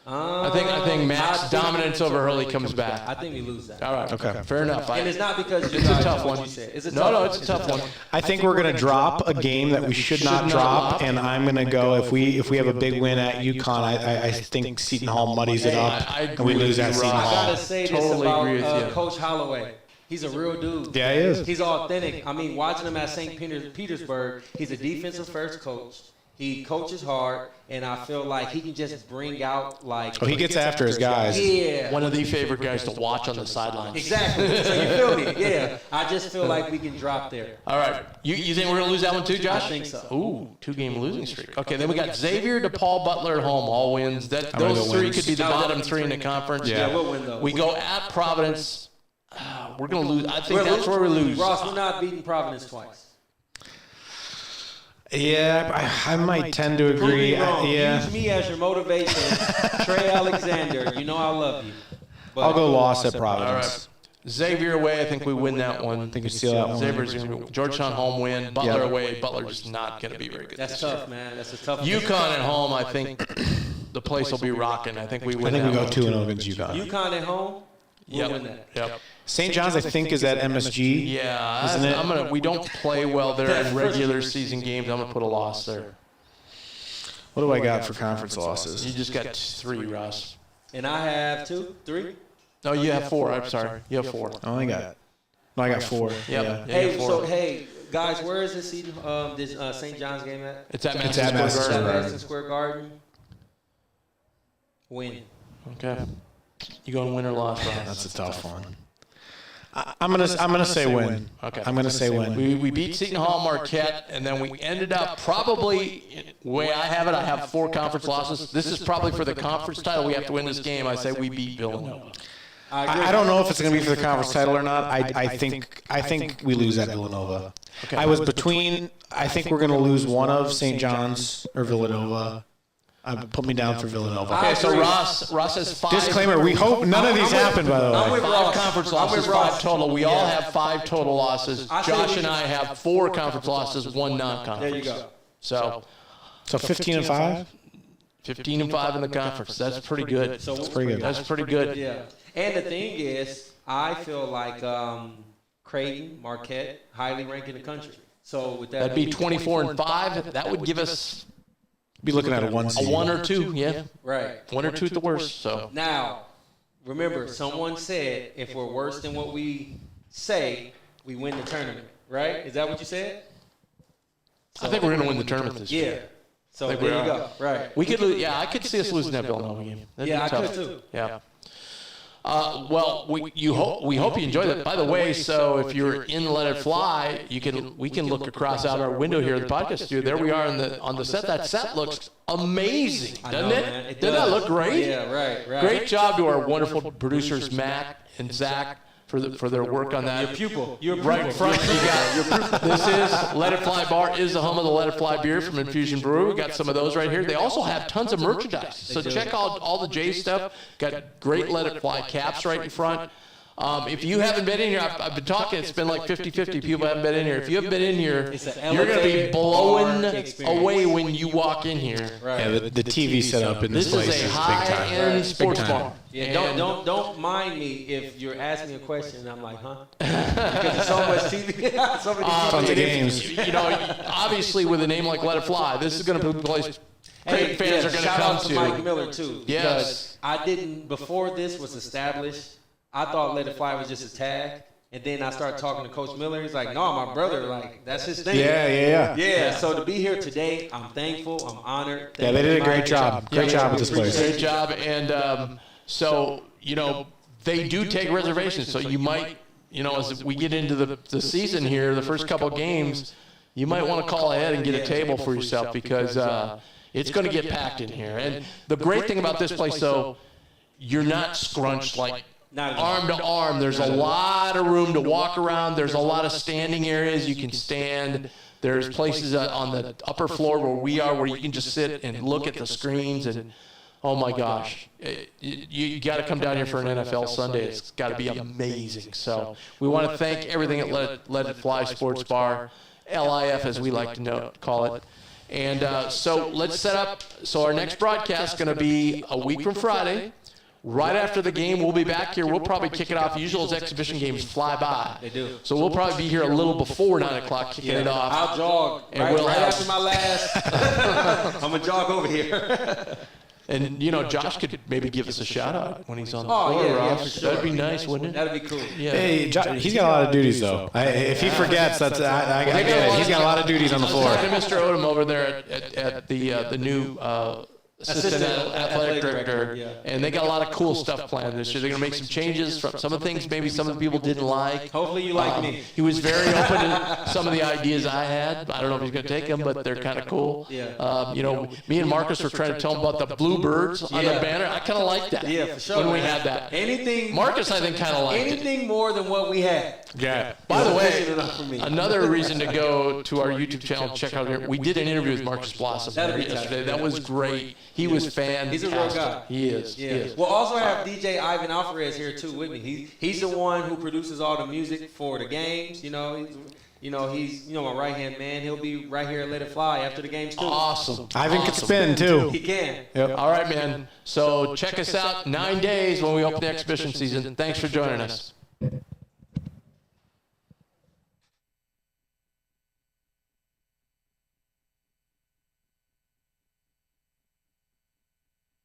S1: I think Matt's dominance over Hurley comes back.
S3: I think we lose that.
S1: All right.
S2: Okay.
S1: Fair enough.
S3: And it's not because
S1: it's a tough one.
S3: It's a
S1: It's a tough one.
S2: I think we're going to drop a game that we should not drop, and I'm going to go if we have a big win at UConn. I think Seton Hall muddies it up, and we lose at Seton
S3: I
S2: Hall.
S3: gotta say this
S1: Totally agree with
S3: about
S1: you.
S3: Coach Holloway. He's a real dude.
S2: Yeah, he is.
S3: He's authentic. Watching him at St. Petersburg, he's a defensive first coach. He coaches hard, and I feel like he can just bring out like.
S2: Oh, he gets after his guys.
S3: Yeah.
S1: One of the favorite guys to watch on the sidelines.
S3: Exactly. So you feel me? Yeah. I just feel like we can drop there.
S1: All right. You think we're going to lose that one too, Josh?
S3: I think so.
S1: Ooh, 2-game losing streak. Okay, then we got Xavier, DePaul, Butler at home, all wins. Those
S2: go
S1: 3
S2: wins.
S1: could be the bottom 3 in the conference.
S3: Yeah, we'll win though.
S1: We go at Providence. We're going to lose. I think that's where we lose.
S3: Ross, we're not beating Providence twice.
S2: Yeah, I might tend to agree.
S3: Use me as your motivation. Trey Alexander, you know I love you. But
S2: I'll go loss at
S1: All
S2: Providence.
S1: right. Xavier away, I think we win that one. I
S2: think we steal that one.
S1: Xavier's going to Georgetown home win. Butler
S2: Yep.
S1: away. Butler's just not going to be very good.
S3: That's tough, man. That's a tough one.
S1: UConn at home, I think the place will be rocking. I think we win.
S2: I think we
S1: that
S2: go
S1: one.
S2: 2-0 against UConn.
S3: UConn at home, we'll win that.
S1: Yep.
S2: St. John's, I think, is at MSG.
S1: Yeah,
S2: Isn't it?
S1: we don't play well there in regular season games. I'm gonna put a loss there.
S2: What do I got for conference losses?
S1: You just got 3, Ross.
S3: And I have 2, 3.
S1: No, you have 4. I'm sorry, you have 4.
S2: I got 4.
S1: Yep.
S2: Yeah.
S1: Yeah,
S3: Hey,
S1: 4.
S3: so hey, guys, where is this season? This St. John's game at?
S1: It's at
S2: It's at
S1: Madison Square
S2: Madison
S1: Garden.
S2: Square
S3: Madison Square Garden. Win.
S1: Okay. You going win or loss, Ross?
S2: That's a tough one. I'm gonna say win.
S1: Okay.
S2: I'm gonna say win.
S1: We beat Seton Hall, Marquette, and then we ended up probably, the way I have it, I have 4 conference losses. This is probably for the conference title. We have to win this game. I say we beat Villanova.
S2: I don't know if it's going to be for the conference title or not. I think we lose at Villanova.
S1: Okay.
S2: I was between. I think we're going to lose one of St. John's or Villanova. Put me down for Villanova.
S1: Okay, so Ross has 5.
S2: Disclaimer: we hope none of these happen. By the
S3: I'm
S2: way,
S3: with
S1: 5
S3: Ross.
S1: conference
S3: I'm with
S1: losses,
S3: Ross.
S1: 5 total. We all have 5 total losses.
S3: I say
S1: Josh
S3: we-
S1: and I have 4 conference losses, 1 non-conference.
S3: There you go.
S1: So
S2: 15-5.
S1: 15-5 in the conference. That's pretty good.
S3: So
S2: That's pretty good.
S1: That's pretty good.
S3: Yeah. And the thing is, I feel like Creighton, Marquette, highly ranked in the country. So with that,
S1: That'd be 24-5. That would give us
S2: Be looking at a 1
S1: a
S2: seed.
S1: 1 or 2. Yeah,
S3: right.
S1: 1 or 2 at the worst. So
S3: Now, remember, someone said if we're worse than what we say, we win the tournament. Right? Is that what you said?
S1: I think we're going to win the tournament this year.
S3: Yeah. So
S1: Like
S3: there
S1: we
S3: you
S1: are.
S3: go. Right.
S1: We could lose. Yeah, I could see us losing that Villanova game. That'd
S3: Yeah,
S1: be
S3: I
S1: tough.
S3: could too.
S1: Yeah. Well, we hope you enjoyed it. By the way, so if you're in Let It Fly, we can look across out our window here at the podcast studio. There we are on the set. That set looks amazing, doesn't it? Doesn't that look great?
S3: Yeah, right.
S1: Great job to our wonderful producers, Matt and Zach, for their work on that.
S3: Your pupil. Your
S1: Right in front, you got this is Let It Fly Bar is the home of the Let It Fly beer from Infusion Brew. We got some of those right here. They also have tons of merchandise. So check out all the J stuff. Got great Let It Fly caps right in front. If you haven't been in here, I've been talking, it's been like 50-50 people haven't been in here. If you haven't been in here, you're going to be blown away when you walk in here.
S3: Right.
S2: Yeah, the TV setup in this place
S1: is a
S2: is big time.
S1: high-end sports bar.
S3: Yeah, don't mind me if you're asking me a question and I'm like, huh? Because there's so much TV, so many
S2: Tons of games.
S1: You know, obviously with a name like Let It Fly, this is going to be a place Creighton fans are going to
S3: shout
S1: come
S3: out to Mike Miller too.
S1: Yes.
S3: Because I didn't, before this was established, I thought Let It Fly was just a tag. And then I started talking to Coach Miller. He's like, no, my brother, like, that's his thing.
S2: Yeah.
S3: So to be here today, I'm thankful. I'm honored.
S2: Yeah, they did a great job. Great job with this place.
S1: Great job. And so, you know, they do take reservations. So you might, you know, as we get into the season here, the first couple games, you might want to call ahead and get a table for yourself because it's going to get packed in here. And the great thing about this place, though, you're not scrunched like arm to arm. There's a lot of room to walk around. There's a lot of standing areas you can stand. There's places on the upper floor where we are where you can just sit and look at the screens. And oh my gosh, you got to come down here for an NFL Sunday. It's got to be amazing. So we want to thank everything at Let It Fly Sports Bar, LIF as we like to call it. And so let's set up. So our next broadcast is going to be a week from Friday. Right after the game, we'll be back here. We'll probably kick it off. Usual as exhibition games fly by.
S3: They do.
S1: So we'll probably be here a little before 9 o'clock kicking it off.
S3: I'll jog
S1: And we'll
S3: right
S1: have-
S3: after my last. I'm going to jog over here.
S1: And, you know, Josh could maybe give us a shout-out when he's on the
S3: Oh,
S1: floor,
S3: yeah,
S1: Ross.
S3: for sure.
S1: That'd be nice, wouldn't it?
S3: That'd be cool.
S1: Yeah.
S2: Hey, he's got a lot of duties though. If he forgets, that's I get it. He's got a lot of duties on the floor.
S1: Talking to Mr. Odom over there at the new assistant athletic director, and they got a lot of cool stuff planned this year. They're going to make some changes from some of the things maybe some of the people didn't like.
S3: Hopefully you like me.
S1: He was very open to some of the ideas I had. I don't know if he's going to take them, but they're kind of cool.
S3: Yeah.
S1: You know, me and Marcus were trying to tell him about the bluebirds on the banner. I kind of liked that.
S3: Yeah, for sure.
S1: When we had that.
S3: Anything.
S1: Marcus, I think, kind of liked it.
S3: Anything more than what we had.
S2: Yeah.
S1: By the
S3: Good enough for me.
S1: way, another reason to go to our YouTube channel and check out here. We did an interview with Marcus Blossom
S3: That'll be
S1: yesterday.
S3: tight.
S1: That was great. He was fantastic.
S3: He's a real guy.
S1: He is.
S3: Yeah.
S1: He is.
S3: We'll also have DJ Ivan Alvarez here too with me. He's the one who produces all the music for the games. He's my right hand man. He'll be right here at Let It Fly after the games too.
S1: Awesome.
S2: Ivan can spin too.
S3: He can.
S2: Yep.
S1: All right, man. So check us out 9 days when we open the exhibition season. Thanks for joining us.